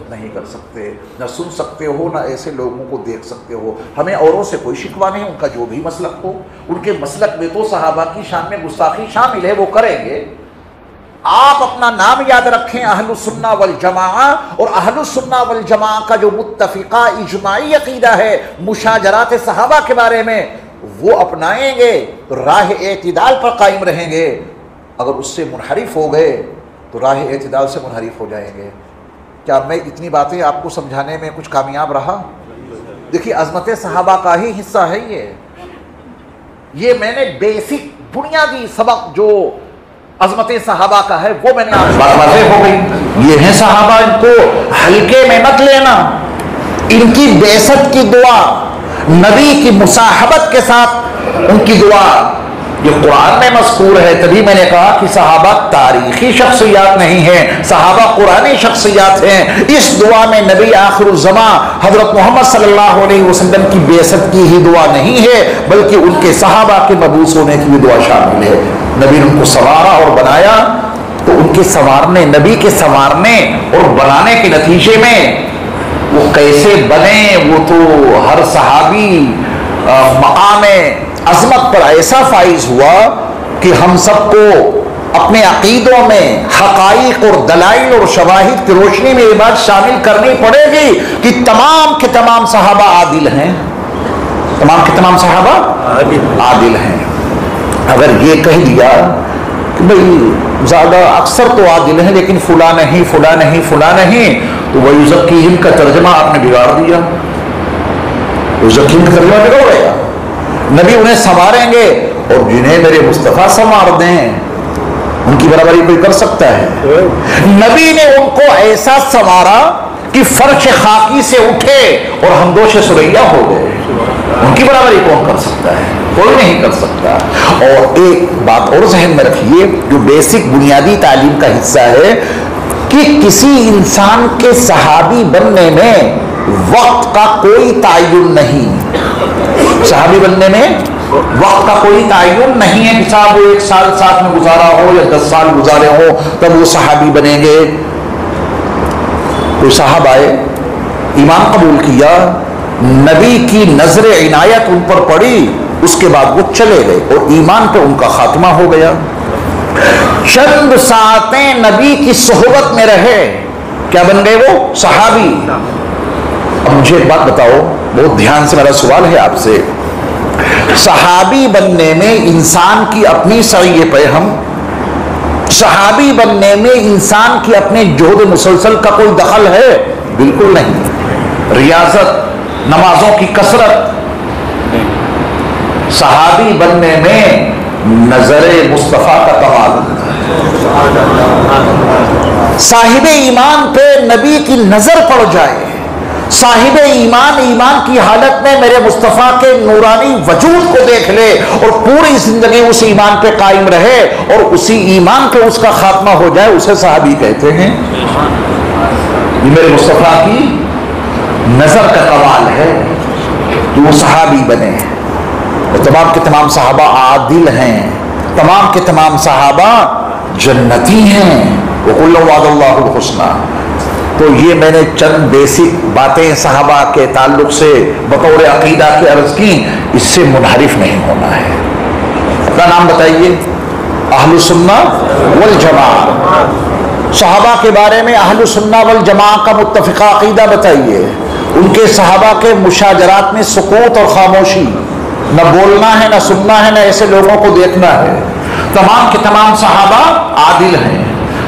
نہیں کر سکتے، نہ سن سکتے ہو، نہ ایسے لوگوں کو دیکھ سکتے ہو۔ ہمیں اوروں سے کوئی شکوہ نہیں، ان کا جو بھی مسلک ہو، ان کے مسلک میں تو صحابہ کی شان میں گستاخی شامل ہے، وہ کریں گے۔ آپ اپنا نام یاد رکھیں، اہل السنہ والجماعہ، اور اہل السنہ والجماعہ کا جو متفقہ اجماعی عقیدہ ہے مشاجرات صحابہ کے بارے میں، وہ اپنائیں گے تو راہ اعتدال پر قائم رہیں گے۔ اگر اس سے منحرف ہو گئے تو راہ اعتدال سے منحرف ہو جائیں گے۔ کیا میں اتنی باتیں آپ کو سمجھانے میں کچھ کامیاب رہا؟ دیکھیے، عظمت صحابہ کا ہی حصہ ہے یہ میں نے بیسک بنیادی سبق جو عظمت صحابہ کا ہے وہ میں نے آپ کو واضح ہو گئی۔ یہ ہیں صحابہ، ان کو ہلکے میں مت لینا۔ ان کی بعثت کی دعا، نبی کی مصاحبت کے ساتھ ان کی دعا یہ قرآن میں مذکور ہے. تبھی میں نے کہا کہ صحابہ تاریخی شخصیات نہیں ہیں، صحابہ قرآنی شخصیات ہیں. اس دعا میں نبی آخر الزمان حضرت محمد صلی اللہ علیہ وسلم کی بعثت کی ہی دعا نہیں ہے، بلکہ ان کے صحابہ کے مبعوث ہونے کی بھی دعا شامل ہے. نبی نے ان کو سنوارا اور بنایا، تو ان کے سنوارنے، نبی کے سنوارنے اور بنانے کے نتیجے میں وہ کیسے بنے، وہ تو ہر صحابی مقام عظمت پر ایسا فائز ہوا کہ ہم سب کو اپنے عقیدوں میں حقائق اور دلائل اور شواہد کی روشنی میں یہ بات شامل کرنی پڑے گی کہ تمام کے تمام صحابہ عادل ہیں. تمام کے تمام صحابہ عادل ہیں. اگر یہ کہہ دیا کہ بھئی زیادہ اکثر تو عادل ہیں لیکن فلاں نہیں فلاں نہیں فلاں نہیں، تو وَيُزَكِّيهِمْ کا ترجمہ آپ نے بگاڑ دیا. وَيُزَكِّيهِمْ کا ترجمہ بگاڑے گا. نبی انہیں سنواریں گے، اور جنہیں میرے مصطفیٰ سنوار دیں ان کی برابری کوئی کر سکتا ہے؟ نبی نے ان کو ایسا سنوارا کہ فرش خاکی سے اٹھے اور ہمدوش سریا ہو گئے. ان کی برابری کون کر سکتا ہے؟ کوئی نہیں کر سکتا. اور ایک بات اور ذہن میں رکھیے جو بیسک بنیادی تعلیم کا حصہ ہے کہ کسی انسان کے صحابی بننے میں وقت کا کوئی تعین نہیں. صحابی بننے میں وقت کا کوئی تعین نہیں ہے کہ صاحب وہ 1 سال ساتھ میں گزارا ہو یا 10 سال گزارے ہو تب وہ صحابی بنیں گے. کوئی صاحب آئے، ایمان قبول کیا، نبی کی نظر عنایت ان پر پڑی، اس کے بعد وہ چلے گئے اور ایمان پہ ان کا خاتمہ ہو گیا. چند ساعتیں نبی کی صحبت میں رہے، کیا بن گئے وہ؟ صحابی. اب مجھے ایک بات بتاؤ، بہت دھیان سے میرا سوال ہے آپ سے، صحابی بننے میں انسان کی اپنی سعی پیہم، صحابی بننے میں انسان کی اپنے جہد مسلسل کا کوئی دخل ہے؟ بالکل نہیں. ریاضت، نمازوں کی کثرت. صحابی بننے میں نظر مصطفیٰ کا کمال. صاحب ایمان پہ نبی کی نظر پڑ جائے، صاحب ایمان ایمان کی حالت میں میرے مصطفیٰ کے نورانی وجود کو دیکھ لے اور پوری زندگی اس ایمان پہ قائم رہے اور اسی ایمان پہ اس کا خاتمہ ہو جائے، اسے صحابی کہتے ہیں. یہ میرے مصطفیٰ کی نظر کا کمال ہے کہ وہ صحابی بنے. اور تمام کے تمام صحابہ عادل ہیں، تمام کے تمام صحابہ جنتی ہیں. وَقُلُّ وَعَدَ اللَّهُ الْحُسْنَى. تو یہ میں نے چند بیسک باتیں صحابہ کے تعلق سے بطور عقیدہ کی عرض کی، اس سے منحرف نہیں ہونا ہے. اپنا نام بتائیے. اہل سنہ والجماعہ. صحابہ کے بارے میں اہل سنہ والجماعہ کا متفقہ عقیدہ بتائیے. ان کے صحابہ کے مشاجرات میں سکوت اور خاموشی، نہ بولنا ہے نہ سننا ہے نہ ایسے لوگوں کو دیکھنا ہے. تمام کے تمام صحابہ عادل ہیں،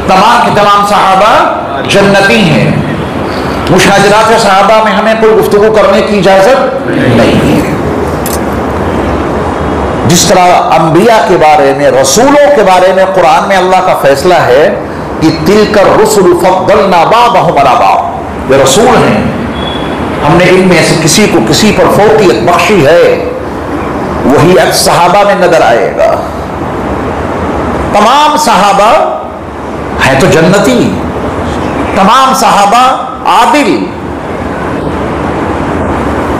تمام کے تمام صحابہ جنتی ہیں. مشاجرات صحابہ میں ہمیں کوئی گفتگو کرنے کی اجازت نہیں ہے. جس طرح انبیاء کے بارے میں، رسولوں کے بارے میں قرآن میں اللہ کا فیصلہ ہے کہ تِلْكَ الرُّسُلُ فَضَّلْنَا بَعْضَهُمْ عَلَىٰ بَعْضٍ. یہ رسول ہیں، ہم نے ان میں سے کسی کو کسی پر فوقیت بخشی ہے. وہی عکس صحابہ میں نظر آئے گا. تمام صحابہ ہیں تو جنتی، تمام صحابہ عادل.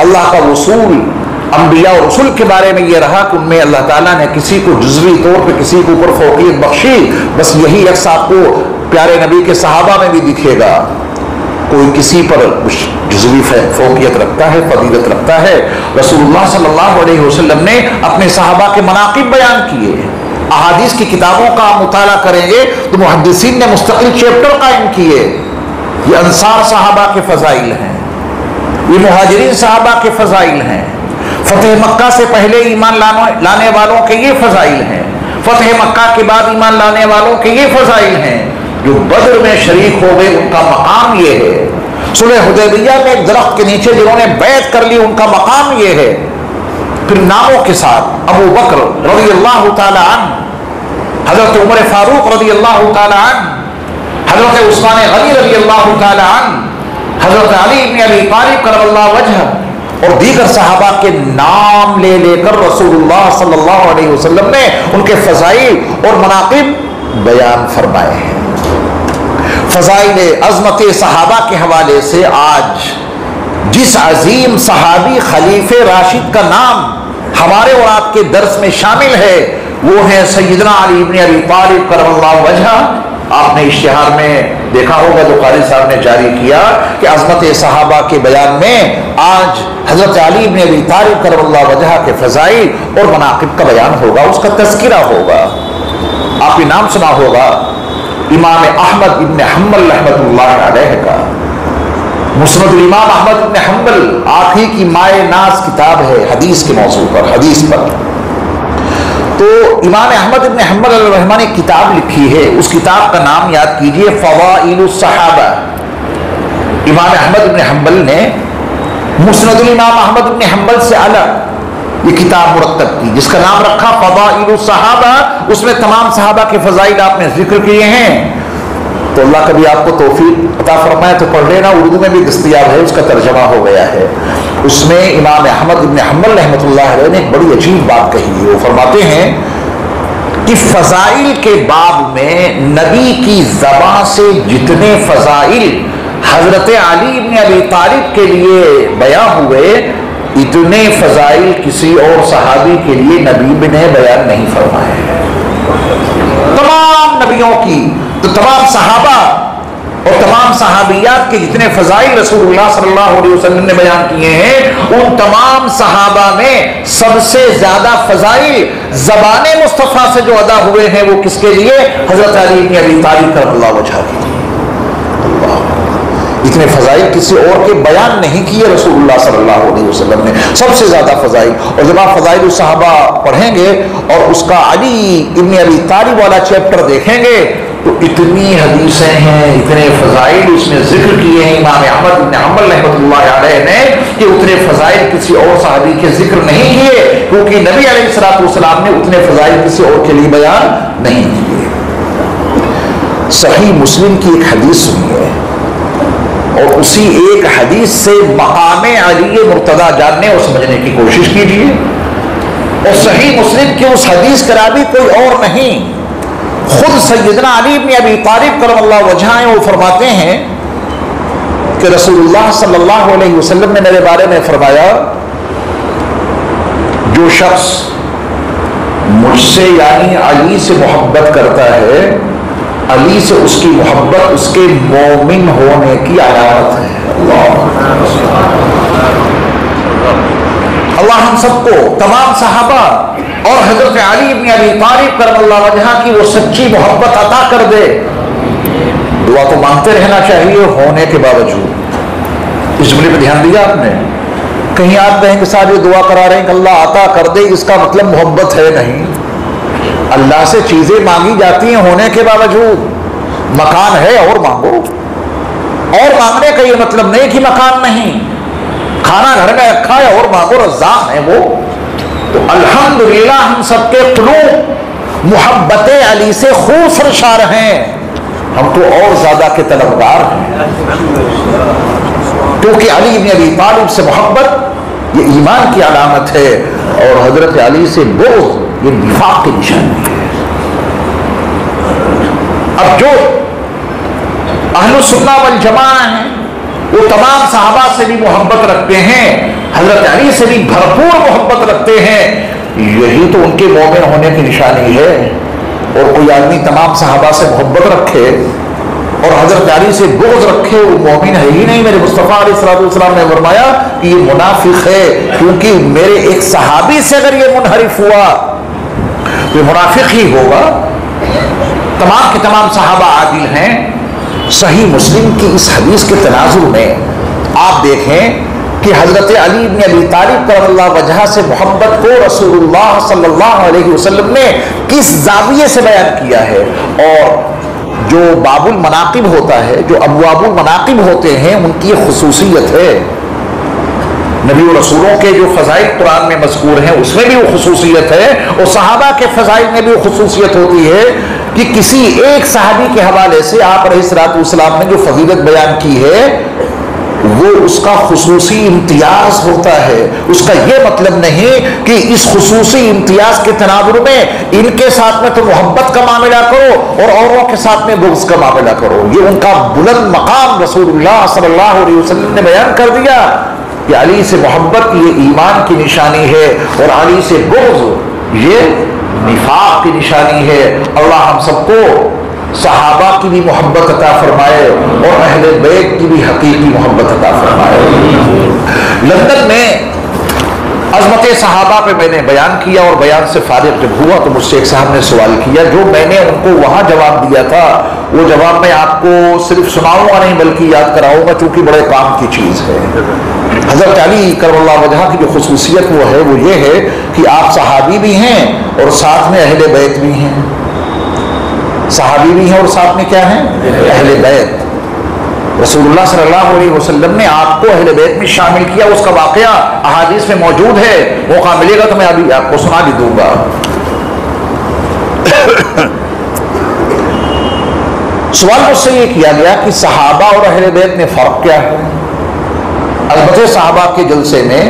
اللہ کا رسول انبیاء اور رسول کے بارے میں یہ رہا کہ ان میں اللہ تعالیٰ نے کسی کو جزوی طور پہ کسی کے اوپر فوقیت بخشی. بس یہی عکس آپ کو پیارے نبی کے صحابہ میں بھی دکھے گا. کوئی کسی پر جزوی فوقیت رکھتا ہے، فضیلت رکھتا ہے. رسول اللہ صلی اللہ علیہ وسلم نے اپنے صحابہ کے مناقب بیان کیے. احادیث کی کتابوں کا آپ مطالعہ کریں گے تو محدثین نے مستقل چیپٹر قائم کیے. یہ انصار صحابہ کے فضائل ہیں، یہ مہاجرین صحابہ کے فضائل ہیں، فتح مکہ سے پہلے ایمان لانے والوں کے یہ فضائل ہیں، فتح مکہ کے بعد ایمان لانے والوں کے یہ فضائل ہیں. جو بدر میں شریک ہو گئے ان کا مقام یہ ہے. صلح حدیبیہ میں ایک درخت کے نیچے جنہوں نے بیعت کر لی ان کا مقام یہ ہے. پھر ناموں کے ساتھ ابو بکر رضی اللہ تعالی عنہ، حضرت عمر فاروق رضی اللہ تعالی عنہ، حضرت عثمان غنی رضی اللہ تعالی عنہ، حضرت علی بن ابی طالب کرم اللہ وجہ، اور دیگر صحابہ کے نام لے لے کر رسول اللہ صلی اللہ علیہ وسلم نے ان کے فضائل اور مناقب بیان فرمائے ہیں۔ فضائل عظمت صحابہ کے حوالے سے آج جس عظیم صحابی خلیفہ راشد کا نام ہمارے اور آپ کے درس میں شامل ہے وہ ہے سیدنا علی بن ابی طالب کرم اللہ وجہہ۔ آپ نے اشتہار میں دیکھا ہوگا جو قاری صاحب نے جاری کیا کہ عظمت صحابہ کے بیان میں آج حضرت علی بن ابی طالب کرم اللہ وجہہ کے فضائل اور مناقب کا بیان ہوگا، اس کا تذکرہ ہوگا۔ آپ نے نام سنا ہوگا امام احمد ابن حنبل رحمۃ اللہ علیہ کا، مسند الامام احمد ابن حنبل، آپ ہی کی مائے ناز کتاب ہے حدیث کے موضوع پر، حدیث پر۔ تو امام احمد ابن حنبل علیہ الرحمہ نے کتاب لکھی ہے، اس کتاب کا نام یاد کیجئے فضائل الصحابہ۔ امام احمد ابن حنبل نے مسند الامام احمد ابن حنبل سے الگ یہ کتاب مرتب کی جس کا نام رکھا فضائل الصحابہ۔ اس میں تمام صحابہ کے فضائل آپ نے ذکر کیے ہیں۔ تو اللہ کبھی آپ کو توفیق عطا فرمائے تو پڑھ لینا، اردو میں بھی دستیاب ہے، اس کا ترجمہ ہو گیا ہے۔ اس میں امام احمد ابن حنبل رحمۃ اللہ علیہ نے ایک بڑی عجیب بات کہی ہے۔ وہ فرماتے ہیں کہ فضائل کے باب میں نبی کی زبان سے جتنے فضائل حضرت علی بن ابی طالب کے لیے بیان ہوئے اتنے فضائل کسی اور صحابی کے لیے نبی نے بیان نہیں فرمائے۔ تمام نبیوں کی تو تمام صحابہ اور تمام صحابیات کے جتنے فضائل رسول اللہ صلی اللہ علیہ وسلم نے بیان کیے ہیں ان تمام صحابہ میں سب سے زیادہ فضائل زبان مصطفیٰ سے جو ادا ہوئے ہیں وہ کس کے لیے؟ حضرت علی بن ابی طالب کرم اللہ وجہہ کے لیے۔ اتنے فضائل کسی اور کے بیان نہیں کیے رسول اللہ صلی اللہ علیہ وسلم نے، سب سے زیادہ فضائل۔ اور جب آپ فضائل الصحابہ پڑھیں گے اور اس کا علی ابن ابی طالب والا چیپٹر دیکھیں گے تو اتنی حدیثیں ہیں، اتنے فضائل اس میں ذکر کیے ہیں امام احمد بن حنبل رحمۃ اللہ علیہ نے کہ اتنے فضائل کسی اور صحابی کے ذکر نہیں کیے، کیونکہ نبی علیہ الصلوۃ والسلام نے اتنے فضائل کسی اور کے لیے بیان نہیں کیے۔ صحیح مسلم کی ایک حدیث سنیے اور اسی ایک حدیث سے مقام علی مرتضیٰ جاننے اور سمجھنے کی کوشش کیجیے۔ اور صحیح مسلم کی اس حدیث کا راوی کوئی اور نہیں، خود سیدنا علی بن ابی طالب کرم اللہ وجہہ ہیں۔ وہ فرماتے ہیں کہ رسول اللہ صلی اللہ علیہ وسلم نے میرے بارے میں فرمایا جو شخص مجھ سے یعنی علی سے محبت کرتا ہے، علی سے اس کی محبت اس کے مومن ہونے کی علامت ہے۔ اللہ ہم سب کو، تمام صحابہ اور حضرت علی بن ابی طالب کرم اللہ وجہہ کی وہ سچی محبت عطا کر دے۔ دعا تو مانگتے رہنا چاہیے ہونے کے باوجود۔ اس جملے پہ دھیان دیا آپ نے؟ کہیں آپ کہیں کہ صاحب یہ دعا کرا رہے ہیں کہ اللہ عطا کر دے، اس کا مطلب محبت ہے نہیں۔ اللہ سے چیزیں مانگی جاتی ہیں ہونے کے باوجود۔ مکان ہے اور مانگو، اور مانگنے کا یہ مطلب نہیں کہ مکان نہیں، کھانا گھر میں رکھا ہے اور مانگو، رزاق ہے وہ۔ تو الحمدللہ ہم سب کے قلوب محبت علی سے خوب سرشار ہیں، ہم تو اور زیادہ کے طلبگار ہیں، کیونکہ علی بن ابی طالب سے محبت یہ ایمان کی علامت ہے اور حضرت علی سے بغض یہ نفاق کی نشانی ہے۔ اب جو اہل السنہ والجماعہ ہیں وہ تمام صحابہ سے بھی محبت رکھتے ہیں، حضرت علی سے بھی بھرپور محبت رکھتے ہیں، یہی تو ان کے مومن ہونے کی نشانی ہے۔ اور کوئی آدمی تمام صحابہ سے محبت رکھے اور حضرت علی سے بغض رکھے وہ مومن ہے ہی نہیں۔ میرے مصطفیٰ علیہ الصلوۃ والسلام نے فرمایا کہ یہ منافق ہے، کیونکہ میرے ایک صحابی سے اگر یہ منحرف ہوا تو یہ منافق ہی ہوگا۔ تمام کے تمام صحابہ عادل ہیں۔ صحیح مسلم کی اس حدیث کے تناظر میں آپ دیکھیں کہ حضرت علی بن ابی طالب کرم اللہ وجہہ سے محبت کو رسول اللہ صلی اللہ علیہ وسلم نے کس زاویے سے بیان کیا ہے۔ اور جو باب المناقب ہوتا ہے، جو ابواب المناقب ہوتے ہیں، ان کی خصوصیت ہے، نبی و رسولوں کے جو فضائل قرآن میں مذکور ہیں اس میں بھی وہ خصوصیت ہے، اور صحابہ کے فضائل میں بھی وہ خصوصیت ہوتی ہے کہ کسی ایک صحابی کے حوالے سے آپ علیہ الصلوۃ والسلام نے جو فضیلت بیان کی ہے وہ اس کا خصوصی امتیاز ہوتا ہے. اس کا یہ مطلب نہیں کہ اس خصوصی امتیاز کے تناظر میں ان کے ساتھ میں تو محبت کا معاملہ کرو اور اوروں کے ساتھ میں بغض کا معاملہ کرو. یہ ان کا بلند مقام رسول اللہ صلی اللہ علیہ وسلم نے بیان کر دیا کہ علی سے محبت یہ ایمان کی نشانی ہے اور علی سے بغض یہ نفاق کی نشانی ہے. اللہ ہم سب کو صحابہ کی بھی محبت عطا فرمائے اور اہل بیت کی بھی حقیقی محبت عطا فرمائے. لندن میں عظمت صحابہ پہ میں نے بیان کیا اور بیان سے فارغ جب ہوا تو مجھ سے ایک صاحب نے سوال کیا. جو میں نے ان کو وہاں جواب دیا تھا وہ جواب میں آپ کو صرف سناؤں گا نہیں بلکہ یاد کراؤں گا چونکہ بڑے کام کی چیز ہے. حضرت علی کرم اللہ وجہہ کی جو خصوصیت وہ ہے وہ یہ ہے کہ آپ صحابی بھی ہیں اور ساتھ میں اہل بیت بھی ہیں. صحابی بھی ہیں اور ساتھ میں کیا ہیں؟ اہل بیت. رسول اللہ صلی اللہ علیہ وسلم نے آپ کو اہل بیت میں شامل کیا. اس کا واقعہ احادیث میں موجود ہے. موقع ملے گا تو میں ابھی آپ کو سنا بھی دوں گا. سوال مجھ سے یہ کیا گیا کہ صحابہ اور اہل بیت میں فرق کیا ہے. عظمت صحابہ کے جلسے میں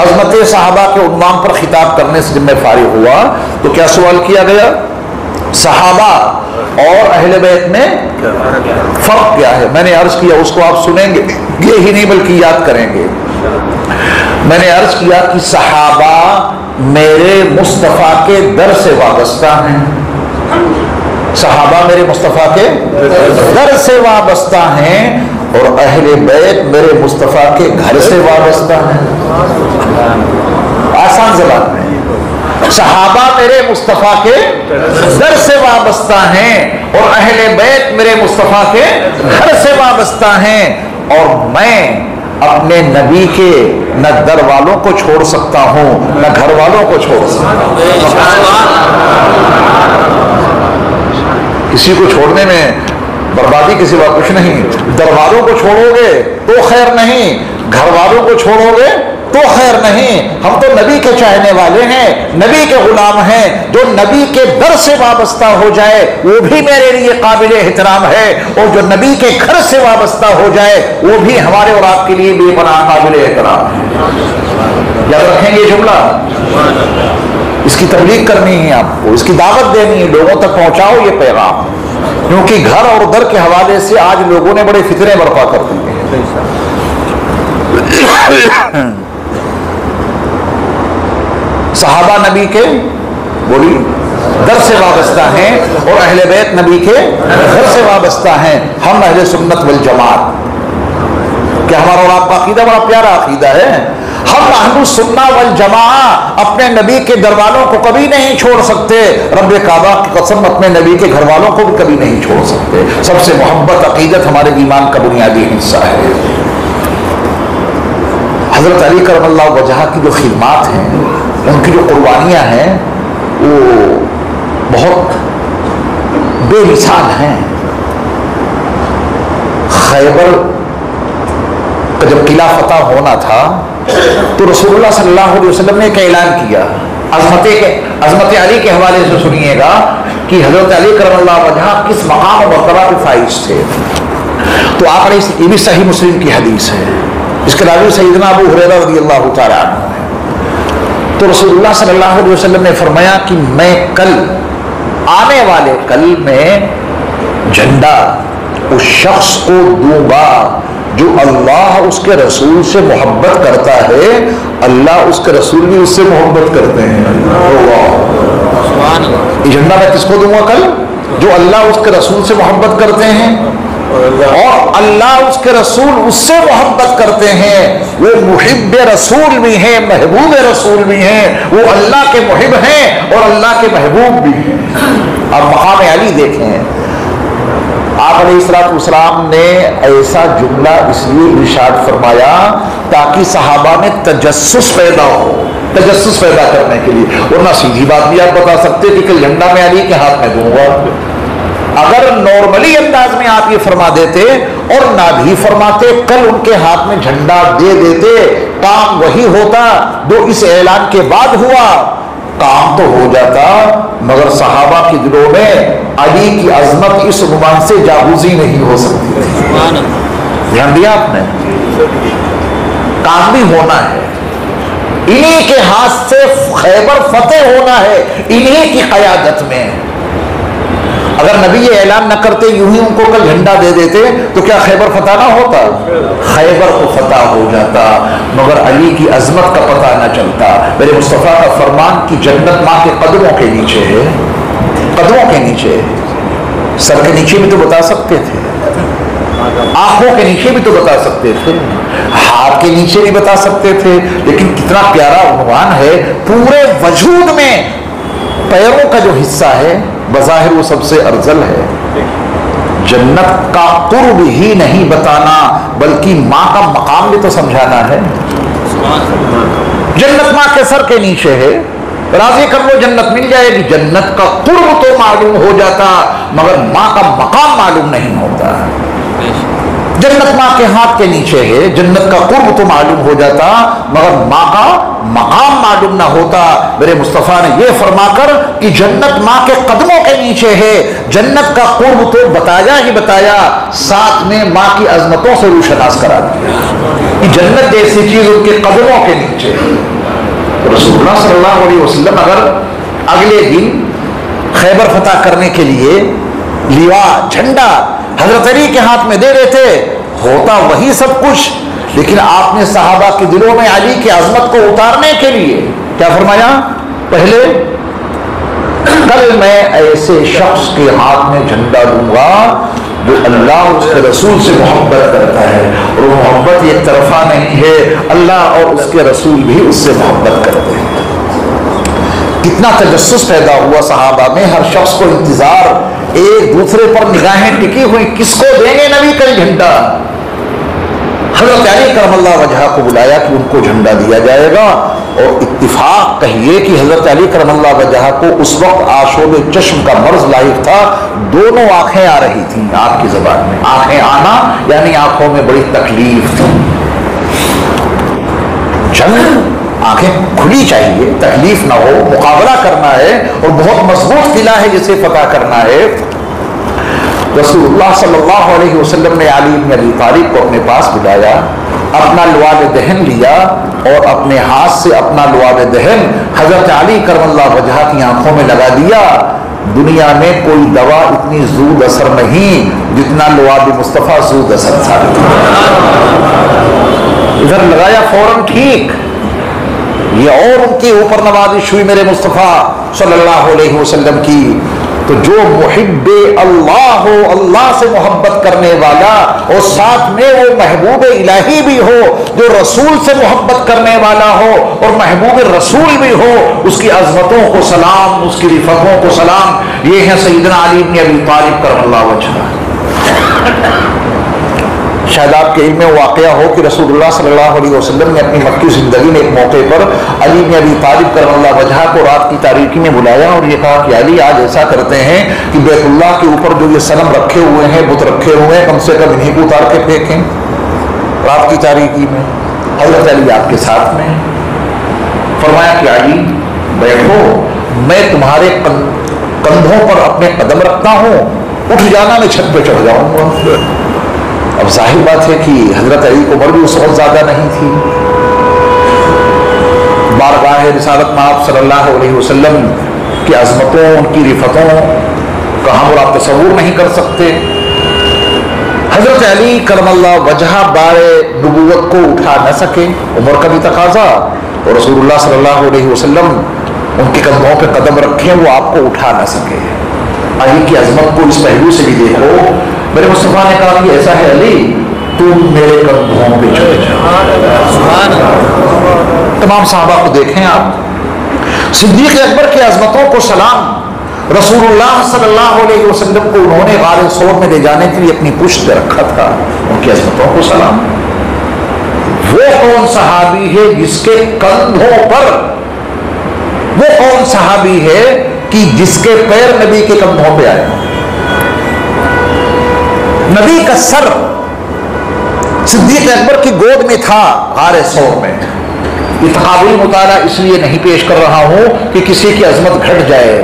عظمت صحابہ کے عنوان پر خطاب کرنے سے جب میں فارغ ہوا تو کیا سوال کیا گیا؟ صحابہ اور اہل بیت میں فرق کیا ہے. میں نے عرض کیا اس کو آپ سنیں گے یہ ہی نہیں بلکہ یاد کریں گے. میں نے عرض کیا کہ صحابہ میرے مصطفیٰ کے در سے وابستہ ہیں. صحابہ میرے مصطفیٰ کے در سے وابستہ ہیں اور اہل بیت میرے مصطفیٰ کے گھر سے وابستہ ہیں. آسان زبان میں صحابہ میرے مصطفیٰ کے در سے وابستہ ہیں اور اہل بیت میرے مصطفیٰ کے گھر سے وابستہ ہیں. اور میں اپنے نبی کے نہ در والوں کو چھوڑ سکتا ہوں نہ گھر والوں کو چھوڑ سکتا ہوں. کسی کو چھوڑنے میں بربادی کے سوا کچھ نہیں. در والوں کو چھوڑو گے تو خیر نہیں, گھر والوں کو چھوڑو گے تو خیر نہیں. ہم تو نبی کے چاہنے والے ہیں, نبی کے غلام ہیں. جو نبی کے در سے وابستہ ہو جائے وہ بھی میرے لیے قابل احترام ہے اور جو نبی کے گھر سے وابستہ ہو جائے وہ بھی ہمارے اور آپ کے لیے بے پناہ قابل احترام ہے. یاد رکھیں یہ جملہ. اس کی تبلیغ کرنی ہے آپ کو, اس کی دعوت دینی ہے, لوگوں تک پہنچاؤ یہ پیغام. کیونکہ گھر اور در کے حوالے سے آج لوگوں نے بڑے فتنے برپا کر دی ہیں. صحابہ نبی کے بولی در سے وابستہ ہیں اور اہل بیت نبی کے گھر سے وابستہ ہیں. ہم اہل سنت والجماعت, کہ ہمارا اور آپ کا عقیدہ بڑا پیارا عقیدہ ہے. ہم اہل سنت والجماعت اپنے نبی کے در والوں کو کبھی نہیں چھوڑ سکتے. رب کعبہ کی قسم اپنے نبی کے گھر والوں کو بھی کبھی نہیں چھوڑ سکتے. سب سے محبت عقیدت ہمارے ایمان کا بنیادی حصہ ہے. حضرت علی کرم اللہ وجہہ کی جو خدمات ہیں, ان کی جو قربانیاں ہیں وہ بہت بے مثال ہیں. خیبر کا جب قلعہ فتح ہونا تھا تو رسول اللہ صلی اللہ علیہ وسلم نے ایک اعلان کیا. عظمت علی کے حوالے سے سنیے گا کہ حضرت علی کرم اللہ وجہہ کس مقام و مرتبہ کے فائز تھے. تو آپ نے یہ بھی صحیح مسلم کی حدیث ہے, اس کے راوی سیدنا ابو ہریرہ رضی اللہ تعالیٰ عنہ ہے. تو رسول اللہ صلی اللہ علیہ وسلم نے فرمایا کہ میں کل آنے والے کل میں جھنڈا اس شخص کو دوں گا جو اللہ اس کے رسول سے محبت کرتا ہے, اللہ اس کے رسول بھی اس سے محبت کرتے ہیں. یہ جھنڈا میں کس کو دوں گا کل؟ جو اللہ اس کے رسول سے محبت کرتے ہیں اور اللہ اس کے رسول اس سے محبت کرتے ہیں. وہ محب رسول بھی ہیں, محبوب رسول بھی ہیں, وہ اللہ کے محب ہیں اور اللہ کے محبوب بھی ہیں. اب مقام علی دیکھیں, آپ علیہ السلام نے ایسا جملہ اس لیے ارشاد فرمایا تاکہ صحابہ میں تجسس پیدا ہو, تجسس پیدا کرنے کے لیے. ورنہ سیدھی بات بھی آپ بتا سکتے کہ کل جھنڈا میں علی کے ہاتھ میں دوں گا. اگر نارملی انداز میں آپ یہ فرما دیتے اور نہ بھی فرماتے, کل ان کے ہاتھ میں جھنڈا دے دیتے, کام وہی ہوتا جو اس اعلان کے بعد ہوا. کام تو ہو جاتا مگر صحابہ کے دلوں میں علی کی عظمت اس عنوان سے جاگوزی نہیں ہو سکتی. دھیان دیا آپ نے؟ کام بھی ہونا ہے، انہی کے ہاتھ سے خیبر فتح ہونا ہے، انہی کی قیادت میں۔ اگر نبی یہ اعلان نہ کرتے، یوں ہی ان کو کل جھنڈا دے دیتے، تو کیا خیبر فتح نہ ہوتا؟ خیبر کو فتح ہو جاتا، مگر علی کی عظمت کا پتہ نہ چلتا۔ میرے مصطفیٰ کا فرمان کہ جنت ماں کے قدموں کے نیچے ہے، قدموں کے نیچے ہے۔ سر کے نیچے بھی تو بتا سکتے تھے، آنکھوں کے نیچے بھی تو بتا سکتے تھے، ہاتھ کے نیچے بھی بتا سکتے تھے، لیکن کتنا پیارا عنوان ہے، پورے وجود میں پیروں کا جو حصہ ہے بظاہر وہ سب سے افضل ہے۔ جنت کا قرب ہی نہیں بتانا بلکہ ماں کا مقام بھی تو سمجھانا ہے۔ جنت ماں کے سر کے نیچے ہے، راضی کر لو جنت مل جائے گی، جنت کا قرب تو معلوم ہو جاتا مگر ماں کا مقام معلوم نہیں ہوتا۔ جنت ماں کے ہاتھ کے نیچے ہے، جنت کا قرب تو معلوم ہو جاتا مگر ماں کا مقام معلوم نہ ہوتا۔ میرے مصطفیٰ نے یہ فرما کر کہ جنت ماں کے قدموں کے نیچے ہے، جنت کا قرب تو بتایا ہی بتایا، ساتھ میں ماں کی عظمتوں سے روشناس کرا دیا کہ جنت جیسی چیز ان کے قدموں کے نیچے ہے۔ رسول اللہ صلی اللہ علیہ وسلم اگر اگلے دن خیبر فتح کرنے کے لیے لیوا جھنڈا حضرت علی کے ہاتھ میں دے دیتے، ہوتا وہی سب کچھ، لیکن آپ نے صحابہ کے دلوں میں علی کی عظمت کو اتارنے کے لیے کیا فرمایا؟ پہلے کل میں ایسے شخص کے ہاتھ میں جھنڈا دوں گا جو اللہ اس کے رسول سے محبت کرتا ہے، اور وہ محبت ایک طرفہ نہیں ہے، اللہ اور اس کے رسول بھی اس سے محبت کرتے ہیں۔ کتنا تجسس پیدا ہوا صحابہ میں، ہر شخص کو انتظار، ایک دوسرے پر نگاہیں ٹکی ہوئی، کس کو دیں گے نبی کا جھنڈا؟ حضرت علی کرم اللہ وجہہ کو بلایا کہ ان کو جھنڈا دیا جائے گا، اور اتفاق کہیے کہ حضرت علی کرم اللہ وجہہ کو اس وقت آشوب چشم کا مرض لاحق تھا، دونوں آنکھیں آ رہی تھیں، آپ کی زبان میں آنکھیں آنا یعنی آنکھوں میں بڑی تکلیف تھی۔ جنگ آنکھیں کھلی چاہیے، تکلیف نہ ہو، مقابلہ کرنا ہے اور بہت مضبوط قلعہ ہے جسے فتح کرنا ہے۔ رسول اللہ صلی اللہ علیہ وسلم نے علی بن ابی طالب کو اپنے پاس بلایا، اپنا لواد دہن لیا اور اپنے ہاتھ سے اپنا لواد دہن حضرت علی کرم اللہ وجہہ کی آنکھوں میں لگا دیا۔ دنیا میں کوئی دوا اتنی زود اثر نہیں جتنا لواد مصطفیٰ زود اثر تھا۔ ادھر لگایا فوراً ٹھیک، یہ اور ان کی اوپر نوازش ہوئی میرے مصطفیٰ صلی اللہ علیہ وسلم کی۔ تو جو محب اللہ ہو، اللہ سے محبت کرنے والا، اور ساتھ میں وہ محبوب الہی بھی ہو جو رسول سے محبت کرنے والا ہو اور محبوب رسول بھی ہو، اس کی عظمتوں کو سلام، اس کی رفتوں کو سلام۔ یہ ہیں سیدنا علی بن ابی طالب کرم اللہ وجہہ۔ شاید آپ کے علم میں واقعہ ہو کہ رسول اللہ صلی اللہ علیہ وسلم نے اپنی مکی زندگی میں ایک موقع پر علی بن ابی طالب کرم اللہ وجہہ کو رات کی تاریکی میں بلایا اور یہ کہا کہ علی آج ایسا کرتے ہیں کہ بیت اللہ کے اوپر جو یہ صنم رکھے ہوئے ہیں، بت رکھے ہوئے ہیں، کم سے کم انہیں کو اتار کے پھینکیں۔ رات کی تاریکی میں حضرت علی آپ کے ساتھ میں، فرمایا کہ علی بیٹھو، میں تمہارے کندھوں پر اپنے قدم رکھتا ہوں، اٹھ جانا میں چھت پہ چڑھ جاؤں گا۔ اب ظاہر بات ہے کہ حضرت علی کو عمر بھی اس وقت زیادہ نہیں تھی، بارگاہ رسالت میں آپ صلی اللہ علیہ وسلم کی عظمتوں، ان کی رفتوں کا ہم آپ تصور نہیں کر سکتے۔ حضرت علی کرم اللہ وجہہ بار نبوت کو اٹھا نہ سکے، عمر کا بھی تقاضا، اور رسول اللہ صلی اللہ علیہ وسلم ان کے قدموں پہ قدم رکھیں، وہ آپ کو اٹھا نہ سکے۔ علی کی عظمت کو اس پہلو سے بھی دیکھو، میرے مصطفیٰ نے کہا کہ ایسا ہے علی، تم میرے قدموں پہ چڑھ جاؤ۔ تمام صحابہ کو دیکھیں آپ، صدیق اکبر کی عظمتوں کو سلام، رسول اللہ صلی اللہ علیہ وسلم کو انہوں نے غار ثور میں لے جانے کے لیے اپنی پشت پہ رکھا تھا، ان کی عظمتوں کو سلام۔ وہ کون صحابی ہے جس کے کندھوں پر، وہ کون صحابی ہے کہ جس کے پیر نبی کے کندھوں پہ آئے؟ نبی کا سر صدیق اکبر کی گود میں تھا غار ثور میں۔ یہ تقابلی مطالعہ اس لیے نہیں پیش کر رہا ہوں کہ کسی کی عظمت گھٹ جائے،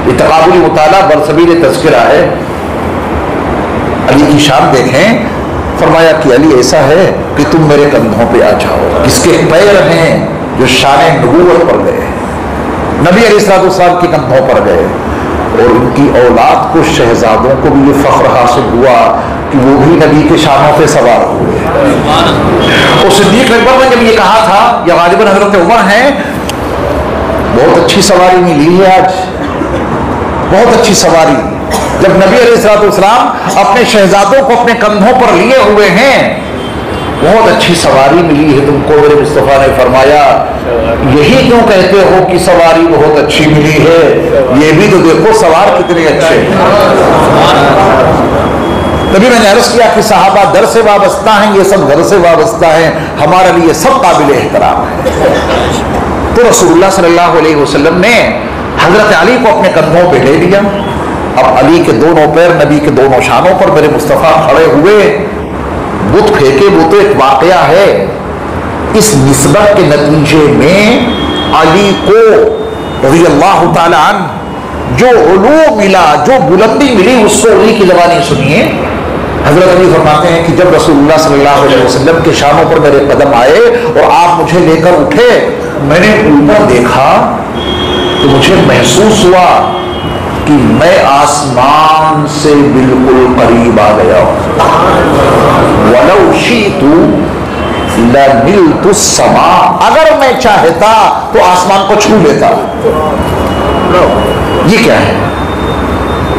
یہ تقابلی مطالعہ برسبیل تذکرہ ہے۔ علی کی شان دیکھیں، فرمایا کہ علی ایسا ہے کہ تم میرے کندھوں پہ آ جاؤ. کس کے پیر ہیں جو شان نبوت پر گئے, نبی علیہ السلام کے کندھوں پر گئے, اور ان کی اولاد کو شہزادوں کو بھی یہ فخر حاصل ہوا کہ وہ بھی نبی کے شانوں پہ سوار ہوئے. اور صدیق اکبر نے جب یہ کہا تھا, یا غالباً حضرت عمر ہیں, بہت اچھی سواری ملی ہے آج, بہت اچھی سواری. جب نبی علیہ السلام اپنے شہزادوں کو اپنے کندھوں پر لیے ہوئے ہیں, بہت اچھی سواری ملی ہے تم کو. میرے مصطفیٰ نے فرمایا یہی کیوں کہتے ہو کہ سواری بہت اچھی ملی ہے, یہ بھی تو دیکھو سوار کتنے اچھے ہیں. تبھی میں نے عرض کیا کہ صحابہ در سے وابستہ ہیں, یہ سب گھر سے وابستہ ہیں, ہمارے لیے سب قابل احترام ہے. تو رسول اللہ صلی اللہ علیہ وسلم نے حضرت علی کو اپنے کندھوں پہ لے لیا. اب علی کے دونوں پیر نبی کے دونوں شانوں پر میرے مصطفیٰ کھڑے ہوئے, بت پھینکے. وہ تو ایک واقعہ ہے. اس نسبت کے نتیجے میں علی کو رضی اللہ تعالی عنہ جو علو ملا, جو بلندی ملی, اس کو علی کی زبانی سنیے. حضرت علی فرماتے ہیں کہ جب رسول اللہ صلی اللہ علیہ وسلم کے شانوں پر میرے قدم آئے اور آپ مجھے لے کر اٹھے, میں نے اوپر دیکھا تو مجھے محسوس ہوا کہ میں آسمان سے بالکل قریب آ گیا ہوں. وَلَوْ شِئْتُ لَمِلْتُ السَّمَاءَ, اگر میں چاہتا تو آسمان کو چھو لیتا. یہ کیا ہے؟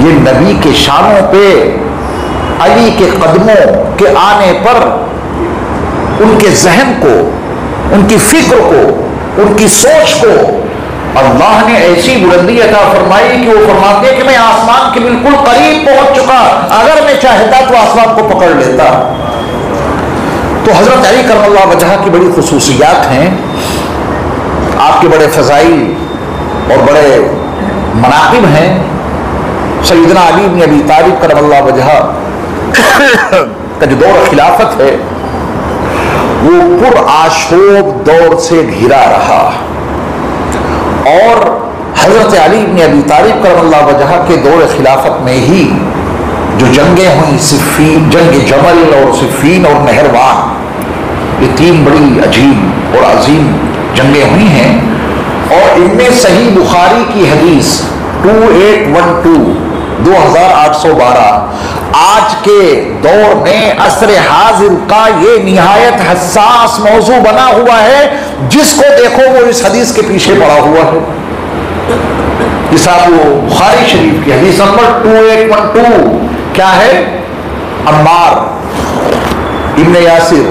یہ نبی کے شانوں پہ علی کے قدموں کے آنے پر ان کے ذہن کو, ان کی فکر کو, ان کی سوچ کو اللہ نے ایسی بلندی عطا فرمائی کہ وہ فرماتے ہیں کہ میں آسمان کے بالکل قریب پہنچ چکا, اگر میں چاہتا تو آسمان کو پکڑ لیتا. تو حضرت علی کرم اللہ وجہہ کی بڑی خصوصیات ہیں, آپ کے بڑے فضائل اور بڑے مناقب ہیں. سیدنا علی بن ابی طالب کرم اللہ وجہہ کا جو دور خلافت ہے وہ پر آشوب دور سے گھرا رہا, اور حضرت علی بن ابی طالب کرم اللہ وجہہ کے دور خلافت میں ہی جو جنگیں ہوئیں, صفین, جنگ جمل اور صفین اور نہروان, یہ تین بڑی عجیب اور عظیم جنگیں ہوئی ہیں. اور ان میں صحیح بخاری کی حدیث 2812 آج کے دور میں عصر حاضر کا یہ نہایت حساس موضوع بنا ہوا ہے. جس کو دیکھو وہ اس حدیث کے پیچھے پڑا ہوا ہے. اس آپ وہ بخاری شریف کی حدیث نمبر 2812 کیا ہے؟ عمار ابن یاسر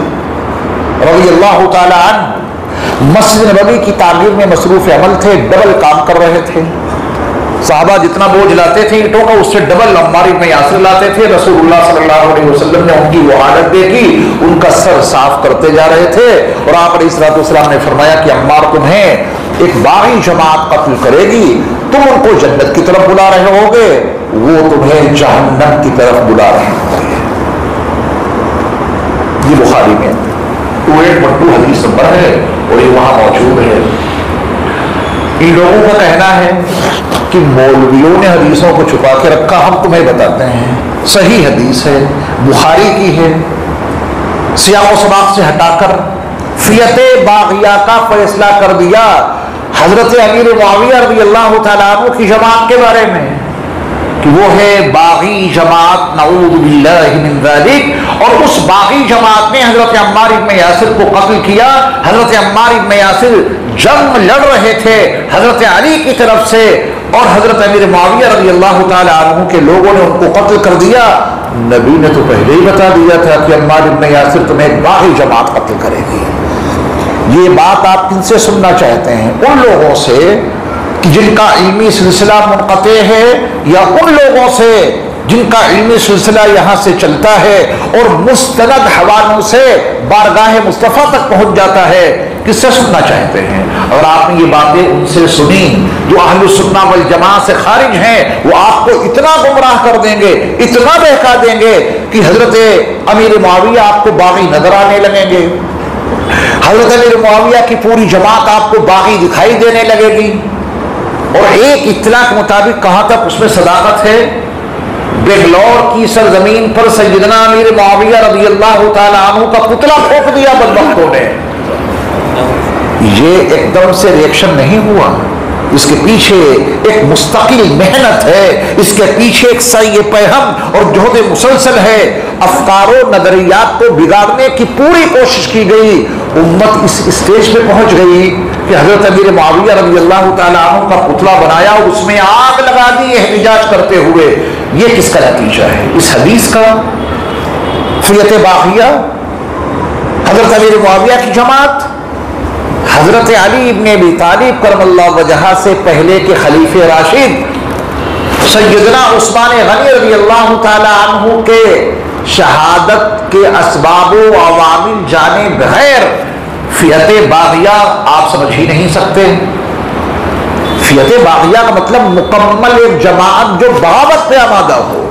رضی اللہ تعالی عنہ مسجد نبوی کی تعمیر میں مصروف عمل تھے, ڈبل کام کر رہے تھے. صحابہ جتنا بوجھ لاتے تھے اینٹوں کا, اس سے ڈبل عمار ابن یاسر لاتے تھے. رسول اللہ صلی اللہ علیہ وسلم نے ان کی وہ حالت دیکھی, ان کا سر صاف کرتے جا رہے تھے, اور آپ علیہ الصلوۃ والسلام نے فرمایا کہ عمار تمہیں ایک باغی جماعت قتل کرے گی, تم ان کو جنت کی طرف بلا رہے ہوگے, وہ تمہیں جہنم کی طرف بلا رہے ہوں گے. یہ بخاری میں 2812 حدیث نمبر ہے اور یہ وہاں موجود ہے. ان لوگوں کا کہنا ہے کہ مولویوں نے حدیثوں کو چھپا کے رکھا, ہم تمہیں بتاتے ہیں. صحیح حدیث ہے, بخاری کی ہے. سیاق و سباق سے ہٹا کر فیت باغیہ کا فیصلہ کر دیا حضرت امیر معاویہ رضی اللہ تعالیٰ عنہ کی جماعت کے بارے میں کہ وہ ہے باغی جماعت, نعوذ باللہ من ذالک. اور اس باغی جماعت نے حضرت عمار ابن یاسر کو قتل کیا. حضرت عمار ابن یاسر جنگ لڑ رہے تھے حضرت علی کی طرف سے, اور حضرت امیر معاویہ رضی اللہ تعالی عنہ کے لوگوں نے ان کو قتل کر دیا. نبی نے تو پہلے ہی بتا دیا تھا کہ عمار ابن یاسر تمہیں ایک باغی جماعت قتل کرے گی. یہ بات آپ کن سے سننا چاہتے ہیں؟ ان لوگوں سے جن کا علمی سلسلہ منقطع ہے, یا ان لوگوں سے جن کا علمی سلسلہ یہاں سے چلتا ہے اور مستند حوالوں سے بارگاہ مصطفیٰ تک پہنچ جاتا ہے؟ کس سے سننا چاہتے ہیں؟ اور آپ نے یہ باتیں ان سے سنی جو اہل سنہ والجماعہ سے خارج ہیں, وہ آپ کو اتنا گمراہ کر دیں گے, اتنا بہکا دیں گے کہ حضرت امیر معاویہ آپ کو باغی نظر آنے لگیں گے, حضرت امیر معاویہ کی پوری جماعت آپ کو باغی دکھائی دینے لگے گی. اور ایک اطلاع کے مطابق کہاں تک اس میں صداقت ہے بنگلور کی سرزمین پر سیدنا امیر معاویہ رضی اللہ تعالیٰ عنہ کا پتلا پھونک دیا بدبختوں نے. یہ ایک دم سے ریئیکشن نہیں ہوا، اس کے پیچھے ایک مستقل محنت ہے، اس کے پیچھے ایک سعی پیہم اور جہد مسلسل ہے. افکار و نظریات کو بگاڑنے کی پوری کوشش کی گئی. امت اس اسٹیج پہ پہنچ گئی کہ حضرت امیر معاویہ رضی اللہ تعالیٰ عنہ کا پتلا بنایا، اس میں آگ لگا دی احتجاج کرتے ہوئے. یہ کس کا نتیجہ ہے؟ اس حدیث کا. فیت باغیہ، حضرت امیر معاویہ کی جماعت حضرت علی ابن ابی طالب کرم اللہ وجہہ سے پہلے کے خلیفہ راشد سیدنا عثمان غنی رضی اللہ تعالی عنہ کے شہادت کے اسباب و عوامل جانے بغیر فیت باغیہ آپ سمجھ ہی نہیں سکتے. فیت باغیہ کا مطلب مکمل ایک جماعت جو بغاوت پہ آمادہ ہو.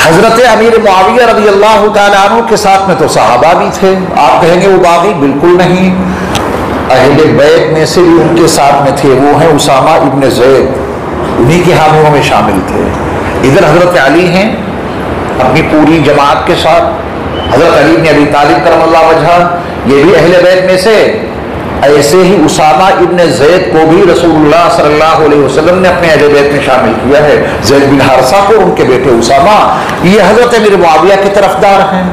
حضرت امیر معاویہ رضی اللہ تعالیٰ عنہ کے ساتھ میں تو صحابہ بھی تھے. آپ کہیں گے وہ باغی، بالکل نہیں. اہل بیت میں سے بھی ان کے ساتھ میں تھے، وہ ہیں اسامہ ابن زید، انہی کے حامیوں میں شامل تھے. ادھر حضرت علی ہیں اپنی پوری جماعت کے ساتھ، حضرت علی ابن ابی طالب کرم اللہ وجہہ یہ بھی اہل بیت میں سے. ایسے ہی اسامہ ابن زید کو بھی رسول اللہ صلی اللہ علیہ وسلم نے اپنے اہل بیت میں شامل کیا ہے. زید بن حارثہ کو، ان کے بیٹے اسامہ، یہ حضرت امیر معاویہ کی طرفدار ہیں.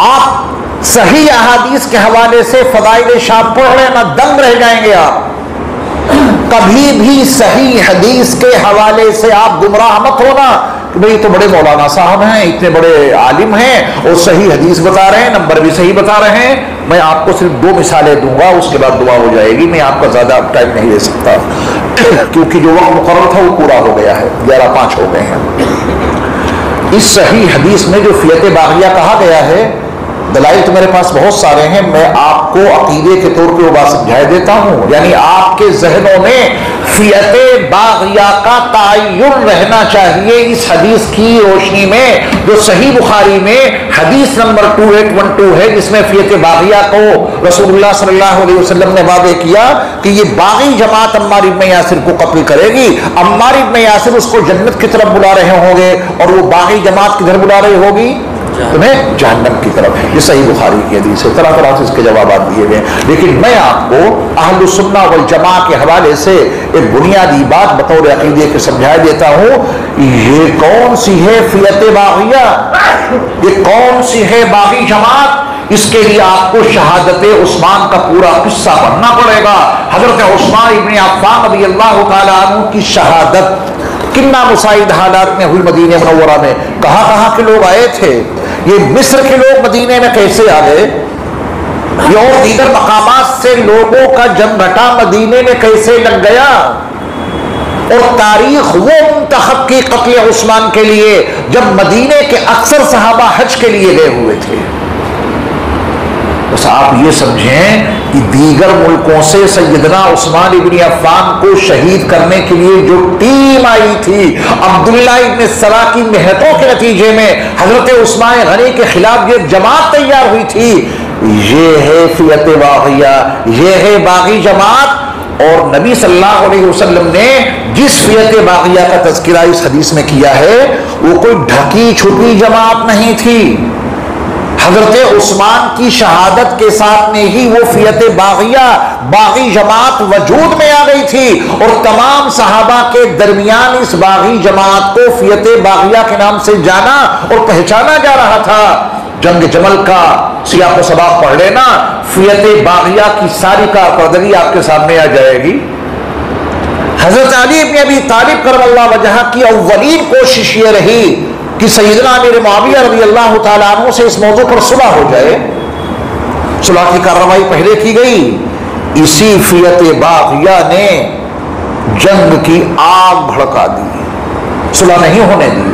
آپ صحیح احادیث کے حوالے سے فضائل شام پڑھ رہے نا دنگ رہ جائیں گے. آپ کبھی بھی صحیح حدیث کے حوالے سے آپ گمراہ مت ہونا کہ بھئی تو بڑے مولانا صاحب ہیں، اتنے بڑے عالم ہیں اور صحیح حدیث بتا رہے ہیں، نمبر بھی صحیح بتا رہے ہیں. میں آپ کو صرف 2 مثالیں دوں گا، اس کے بعد دعا ہو جائے گی. میں آپ کا زیادہ ٹائم نہیں لے سکتا کیونکہ جو وقت مقرر تھا وہ پورا ہو گیا ہے، 11:05 ہو گئے ہیں. اس صحیح حدیث میں جو فیت باغیہ کہا گیا ہے، دلائل تو میرے پاس بہت سارے ہیں، میں آپ کو عقیدے کے طور پہ وہ بات سمجھائے دیتا ہوں. یعنی آپ کے ذہنوں میں فیت باغیہ کا تعین رہنا چاہیے اس حدیث کی روشنی میں جو صحیح بخاری میں حدیث نمبر 2812 ہے، جس میں فیت باغیہ کو رسول اللہ صلی اللہ علیہ وسلم نے وعدے کیا کہ یہ باغی جماعت عمار ابن یاسر کو قتل کرے گی. عمار ابن یاسر اس کو جنت کی طرف بلا رہے ہوں گے اور وہ باغی جماعت کدھر بلا رہی ہوگی؟ تمہیں جہنم کی طرف. یہ صحیح بخاری کی حدیث ہے، طرح طرح سے اس کے جوابات دیے گئے. لیکن میں آپ کو اہل السنہ والجماع کے حوالے سے ایک بنیادی بات بطور عقیدے کے سمجھا دیتا ہوں. یہ کون سی ہے فیت باغیہ؟ یہ کون سی ہے باغی جماعت؟ اس کے لیے آپ کو شہادت عثمان کا پورا قصہ پڑھنا پڑے گا. حضرت عثمان ابن عفان رضی اللہ تعالیٰ عنہ کی شہادت کتنا مساعد حالات میں ہوئی مدینہ منورہ میں. کہاں کہاں کے لوگ آئے تھے؟ یہ مصر کے لوگ مدینہ میں کیسے آ گئے؟ یہ اور دیگر مقامات سے لوگوں کا جمگھٹا مدینہ میں کیسے لگ گیا؟ اور تاریخ وہ منتخب کی قتل عثمان کے لیے جب مدینہ کے اکثر صحابہ حج کے لیے گئے ہوئے تھے. بس آپ یہ سمجھیں کہ دیگر ملکوں سے سیدنا عثمان ابن عفان کو شہید کرنے کے لیے جو ٹیم آئی تھی، عبداللہ ابن سرا کی محنتوں کے نتیجے میں حضرت عثمان غنی کے خلاف جو جماعت تیار ہوئی تھی، یہ ہے فیت باغیہ، یہ ہے باغی جماعت. اور نبی صلی اللہ علیہ وسلم نے جس فیت باغیہ کا تذکرہ اس حدیث میں کیا ہے وہ کوئی ڈھکی چھپی جماعت نہیں تھی. حضرت عثمان کی شہادت کے ساتھ میں ہی وہ فیت باغیہ باغی جماعت وجود میں آ گئی تھی اور تمام صحابہ کے درمیان اس باغی جماعت کو فیت باغیہ کے نام سے جانا اور پہچانا جا رہا تھا. جنگ جمل کا سیاق و سباق پڑھ لینا، فیت باغیہ کی ساری کارکردگی آپ کے سامنے آ جائے گی. حضرت علی ابن ابی طالب کرم اللہ وجہہ کی اولین کوشش یہ رہی کہ سیدنا امیر معاویہ رضی اللہ تعالیٰ عنہ سے اس موضوع پر صلح ہو جائے. صلح کی کارروائی پہلے کی گئی. اسی فیت باغیہ نے جنگ کی آگ بھڑکا دی، صلح نہیں ہونے دی،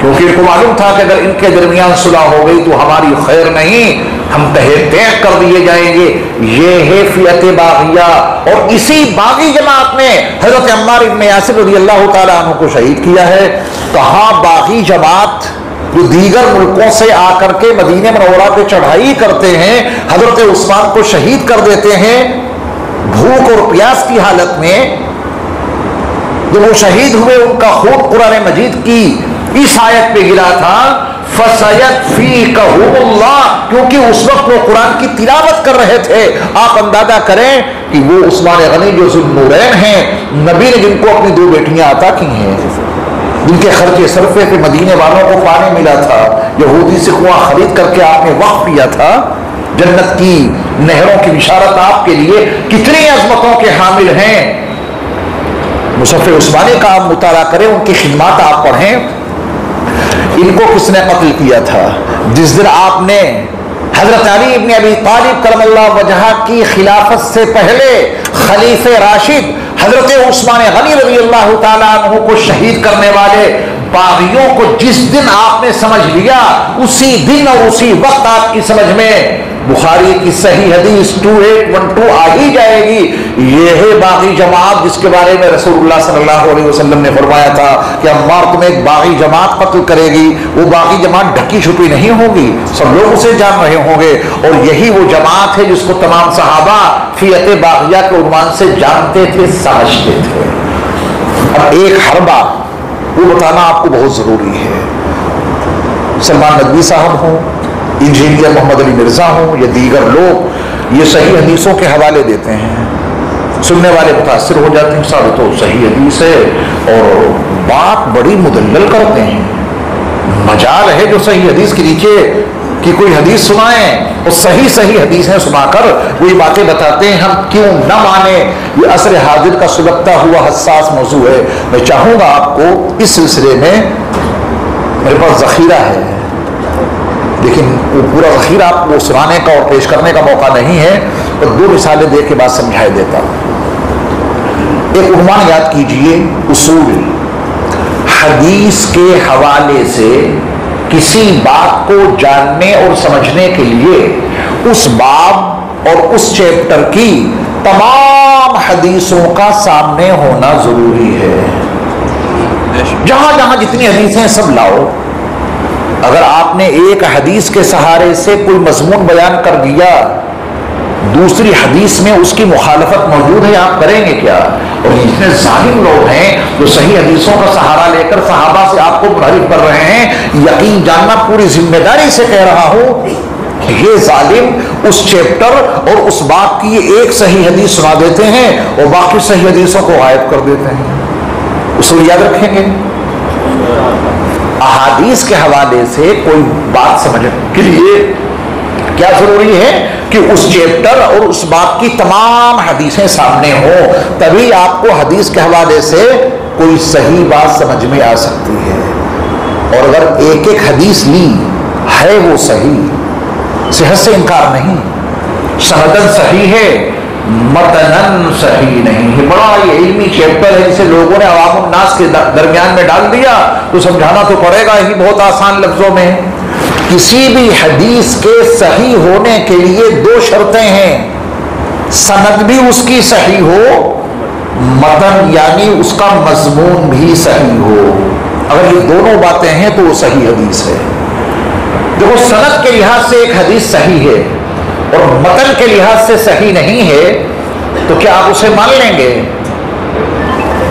کیونکہ ان کو معلوم تھا کہ اگر ان کے درمیان صلح ہو گئی تو ہماری خیر نہیں، ہم تہے تیغ کر دیے جائیں گے. یہ ہے فیت باغیہ. اور اسی باغی جماعت نے حضرت عمار ابن یاسر رضی اللہ تعالیٰ عنہ کو شہید کیا ہے. کہاں باغی جماعت جو دیگر ملکوں سے آ کر کے مدینہ منورہ پہ چڑھائی کرتے ہیں، حضرت عثمان کو شہید کر دیتے ہیں بھوک اور پیاس کی حالت میں. جب وہ شہید ہوئے ان کا خون قرآن مجید کی اس آیت پہ گرا تھا فَسَيَكْفِيكَهُمُ اللَّهُ، کیونکہ اس وقت وہ قرآن کی تلاوت کر رہے تھے۔ آپ اندازہ کریں کہ وہ عثمان غنی جو ذوالنورین ہیں، نبی نے جن کو اپنی 2 بیٹیاں عطا کی ہیں، جن کے خرچے صرفے پہ مدینے والوں کو پانی ملا تھا، یہودی سے کنواں خرید کر کے آپ نے وقف کیا تھا، جنت کی نہروں کی بشارت آپ کے لیے، کتنی عظمتوں کے حامل ہیں۔ مصحف عثمانی کا آپ مطالعہ کریں، ان کی خدمات آپ پڑھیں۔ ان کو کس نے قتل کیا تھا؟ جس دن آپ نے حضرت علی ابن ابی طالب کرم اللہ وجہہ کی خلافت سے پہلے خلیفہ راشد حضرت عثمان غنی رضی اللہ تعالیٰ عنہ کو شہید کرنے والے باغیوں کو جس دن آپ نے سمجھ لیا، اسی دن اور اسی وقت آپ کی سمجھ میں بخاری کی صحیح حدیث 2812 آ ہی جائے گی۔ یہ ہے باغی جماعت جس کے بارے میں رسول اللہ صلی اللہ علیہ وسلم نے فرمایا تھا کہ عمار تمہیں ایک باغی جماعت قتل کرے گی۔ وہ باغی جماعت ڈھکی چھپی نہیں ہوگی، سب لوگ اسے جان رہے ہوں گے، اور یہی وہ جماعت ہے جس کو تمام صحابہ فیعت باغیہ کے عنوان سے جانتے تھے، سمجھتے تھے۔ اب ایک حربہ وہ بتانا آپ کو بہت ضروری ہے۔ سلمان ندوی صاحب ہوں، انجینئر محمد علی مرزا ہوں یا دیگر لوگ، یہ صحیح حدیثوں کے حوالے دیتے ہیں، سننے والے متاثر ہو جاتے ہیں، صاحب تو صحیح حدیث ہے، اور بات بڑی مدلل کرتے ہیں۔ مجال ہے جو صحیح حدیث کے نیچے کہ کوئی حدیث سنائیں اور صحیح حدیثیں سنا کر وہی باتیں بتاتے ہیں، ہم کیوں نہ مانیں؟ یہ عصر حاضر کا سلگتا ہوا حساس موضوع ہے۔ میں چاہوں گا آپ کو اس سلسلے میں، میرے پاس ذخیرہ ہے لیکن وہ پورا ذخیرہ آپ کو سنانے کا اور پیش کرنے کا موقع نہیں ہے، اور 2 مثالیں دے کے بعد سمجھائے دیتا ہوں۔ ایک عنوان یاد کیجئے، اصول حدیث کے حوالے سے کسی بات کو جاننے اور سمجھنے کے لیے اس باب اور اس چیپٹر کی تمام حدیثوں کا سامنے ہونا ضروری ہے۔ جہاں جہاں جتنی حدیثیں سب لاؤ، اگر آپ نے ایک حدیث کے سہارے سے کوئی مضمون بیان کر دیا، دوسری حدیث میں اس کی مخالفت موجود ہے، آپ کریں گے کیا؟ اور اتنے ظالم لوگ ہیں جو صحیح حدیثوں کا سہارا لے کر صحابہ سے آپ کو منحرف کر رہے ہیں۔ یقین جاننا، پوری ذمہ داری سے کہہ رہا ہوں، یہ ظالم اس چیپٹر اور اس باب کی ایک صحیح حدیث سنا دیتے ہیں اور باقی صحیح حدیثوں کو غائب کر دیتے ہیں۔ اصول یاد رکھیں گے۔ احادیث کے حوالے سے کوئی بات سمجھنے کے لیے کیا ضروری ہے کہ اس چیپٹر اور اس باب کی تمام حدیثیں سامنے ہوں، تبھی آپ کو حدیث کے حوالے سے کوئی صحیح بات سمجھ میں آ سکتی ہے۔ اور اگر ایک ایک حدیث لی ہے وہ صحیح، صحت سے انکار نہیں، سندن صحیح ہے، متنن صحیح نہیں ہے۔ بڑا یہ علمی چیپٹر ہے جسے لوگوں نے عوام الناس کے درمیان میں ڈال دیا، تو سمجھانا تو پڑے گا ہی بہت آسان لفظوں میں۔ کسی بھی حدیث کے صحیح ہونے کے لیے 2 شرطیں ہیں، سند بھی اس کی صحیح ہو، متن یعنی اس کا مضمون بھی صحیح ہو۔ اگر یہ دونوں باتیں ہیں تو وہ صحیح حدیث ہے۔ دیکھو، سند کے لحاظ سے ایک حدیث صحیح ہے اور متن کے لحاظ سے صحیح نہیں ہے، تو کیا آپ اسے مان لیں گے؟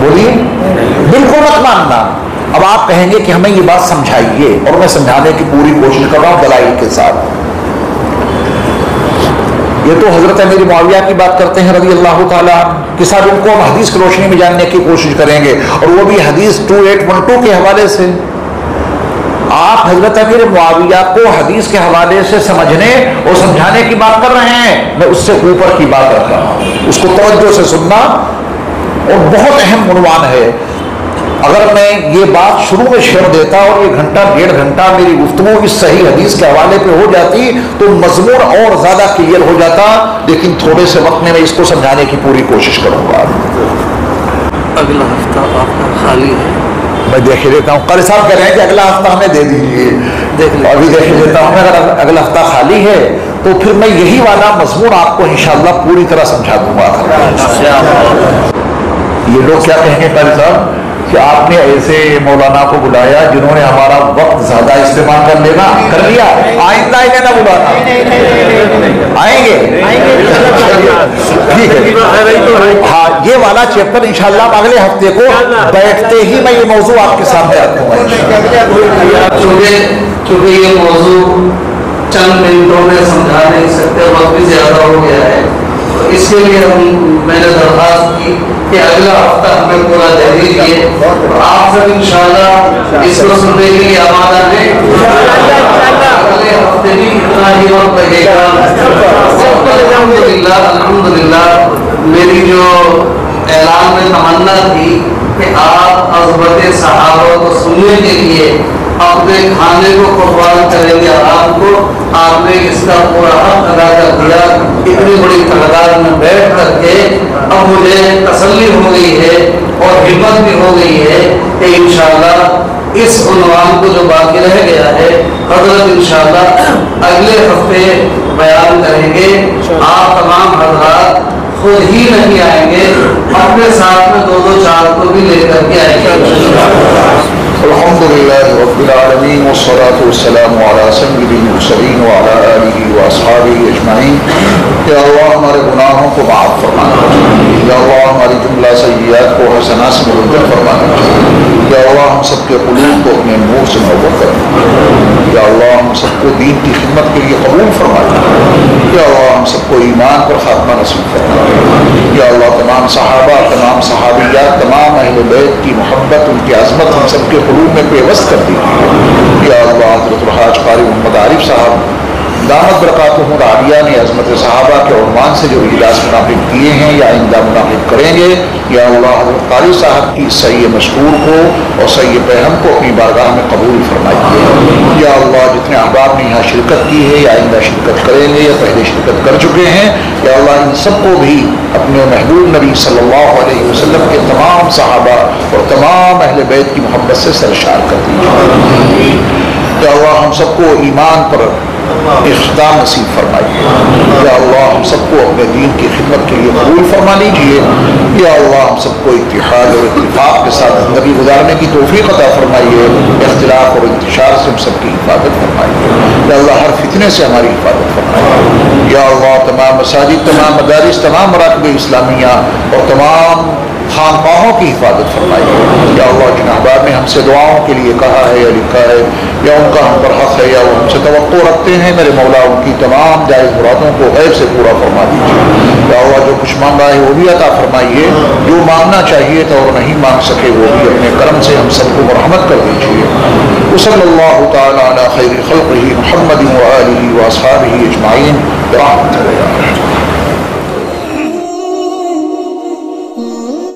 بولیے، بالکل مت ماننا۔ اب آپ کہیں گے کہ ہمیں یہ بات سمجھائیے، اور میں سمجھانے کی پوری کوشش کر رہا ہوں دلائل کے ساتھ۔ یہ تو حضرت امیر معاویہ کی بات کرتے ہیں رضی اللہ تعالیٰ کے ساتھ، ان کو ہم حدیث کی روشنی میں جاننے کی کوشش کریں گے، اور وہ بھی حدیث 2812 کے حوالے سے۔ آپ حضرت امیر معاویہ کو حدیث کے حوالے سے سمجھنے اور سمجھانے کی بات کر رہے ہیں، میں اس سے اوپر کی بات رکھ رہا ہوں، اس کو توجہ سے سننا، اور بہت اہم عنوان ہے۔ اگر میں یہ بات شروع میں چھیڑ دیتا اور یہ 1.5 گھنٹہ میری گفتگو اس صحیح حدیث کے حوالے پہ ہو جاتی تو مضمون اور زیادہ کلیئر ہو جاتا، لیکن تھوڑے سے وقت میں اس کو سمجھانے کی پوری کوشش کروں گا۔ اگلا ہفتہ آپ کا خالی ہے؟ میں دیکھ لیتا ہوں، قاری صاحب کہہ رہے ہیں کہ اگلا ہفتہ ہمیں دے دیجیے، ابھی دیکھ لیتا ہوں۔ اگر اگلا ہفتہ خالی ہے تو پھر میں یہی والا مضمون آپ کو انشاءاللہ پوری طرح سمجھا دوں گا۔ یہ لوگ کیا کہیں گے قاری صاحب کہ آپ نے ایسے مولانا کو بلایا جنہوں نے ہمارا وقت زیادہ استعمال کر لیا، آئندہ انہیں نہ بلانا۔ آئیں گے؟ ٹھیک ہے، ہاں، یہ والا چیپٹر انشاءاللہ اگلے ہفتے کو بیٹھتے ہی میں یہ موضوع آپ کے سامنے رکھوں گا. چونکہ یہ موضوع چند منٹوں میں سمجھا نہیں سکتے، وقت بھی زیادہ ہو گیا ہے، تو اس کے لیے میں نے درخواست کی کہ اگلا ہفتہ ہمیں پورا دے دیجیے، آپ سب انشاءاللہ اس کو سننے کے لیے آمادہ ہیں. اگلے ہفتے بھی اتنا ہی وقت لگے گا. الحمدللہ میری جو اعلان میں تمنا تھی کہ آپ عظمت صحابہ کو سننے کے لیے اپنے کھانے کو قربان کریں گے آپ کو، آپ نے اس کا پورا حق ادا کر دیا. اتنی بڑی تعداد میں بیٹھ کر کے اب مجھے تسلی ہو گئی ہے اور ہمت بھی ہو گئی ہے کہ انشاءاللہ اس عنوان کو جو باقی رہ گیا ہے حضرت انشاءاللہ اگلے ہفتے بیان کریں گے. آپ تمام حضرات خود ہی نہیں آئیں گے، اپنے ساتھ میں 2-4 کو بھی لے کر کے آئیں گے. الحمدللہ رب العالمین والصلاة والسلام علی سید المرسلین وعلی آلہ واصحابہ اجمعین. یا اللہ ہمارے گناہوں کو معاف فرمانا، یا اللہ ہماری جملہ سیئات کو حسنات سے مبدل فرمانا، یا اللہ ہم سب کے قلوب کو اپنے نور سے منور کرنا، یا اللہ ہم سب کو دین کی خدمت کے لیے قبول فرمانا، یا اللہ ہم سب کو ایمان پر خاتمہ نصیب فرمانا، یا اللہ تمام صحابہ، تمام صحابیات، تمام اہل بیت کی محبت، ان کی عظمت ہم سب کے قلوب میں پیوست کر دیجیے. یا اللہ حضرت الحاج قاری محمد عارف صاحب دامت برکاتہم العالیہ نے عظمت صحابہ کے عنوان سے جو اجلاس منعقد کیے ہیں یا آئندہ منعقد کریں گے، یا اللہ حضرت قاری صاحب کی صحیح مشکور کو اور صحیح پیغام کو اپنی بارگاہ میں قبول فرمائیے. یا اللہ جتنے احباب نے یہاں شرکت کی ہے یا آئندہ شرکت کریں گے یا پہلے شرکت کر چکے ہیں، یا اللہ ان سب کو بھی اپنے محبوب نبی صلی اللہ علیہ وسلم کے تمام صحابہ اور تمام اہل بیت کی محبت سے سرشار کر دیجیے. یا اللہ ہم سب کو ایمان پر اختتام نصیب فرمائیے. یا اللہ ہم سب کو اپنے دین کی خدمت کے لیے قبول فرما لیجیے. یا اللہ ہم سب کو اتحاد اور اتفاق کے ساتھ زندگی گزارنے کی توفیق عطا فرمائیے. اختلاف اور انتشار سے ہم سب کی حفاظت فرمائیے. یا اللہ ہر فتنے سے ہماری حفاظت فرمائیے. یا اللہ تمام مساجد، تمام مدارس، تمام مراکز اسلامیہ اور تمام خانقاہوں کی حفاظت فرمائیے. یا اللہ جن احباب نے ہم سے دعاؤں کے لیے کہا ہے یا لکھا ہے یا ان کا ہم پر حق ہے یا وہ ہم سے توقع رکھتے ہیں، میرے مولا ان کی تمام جائز مرادوں کو غیب سے پورا فرما دیجیے. یا اللہ جو کچھ مانگا ہے وہ بھی عطا فرمائیے، جو مانگنا چاہیے تھا اور نہیں مانگ سکے وہ بھی اپنے کرم سے ہم سب کو مرحمت کر دیجیے. وصلی اللہ تعالی علی خیر خلقہ محمد وآلہ واصحابہ اجمعین برحمتہ.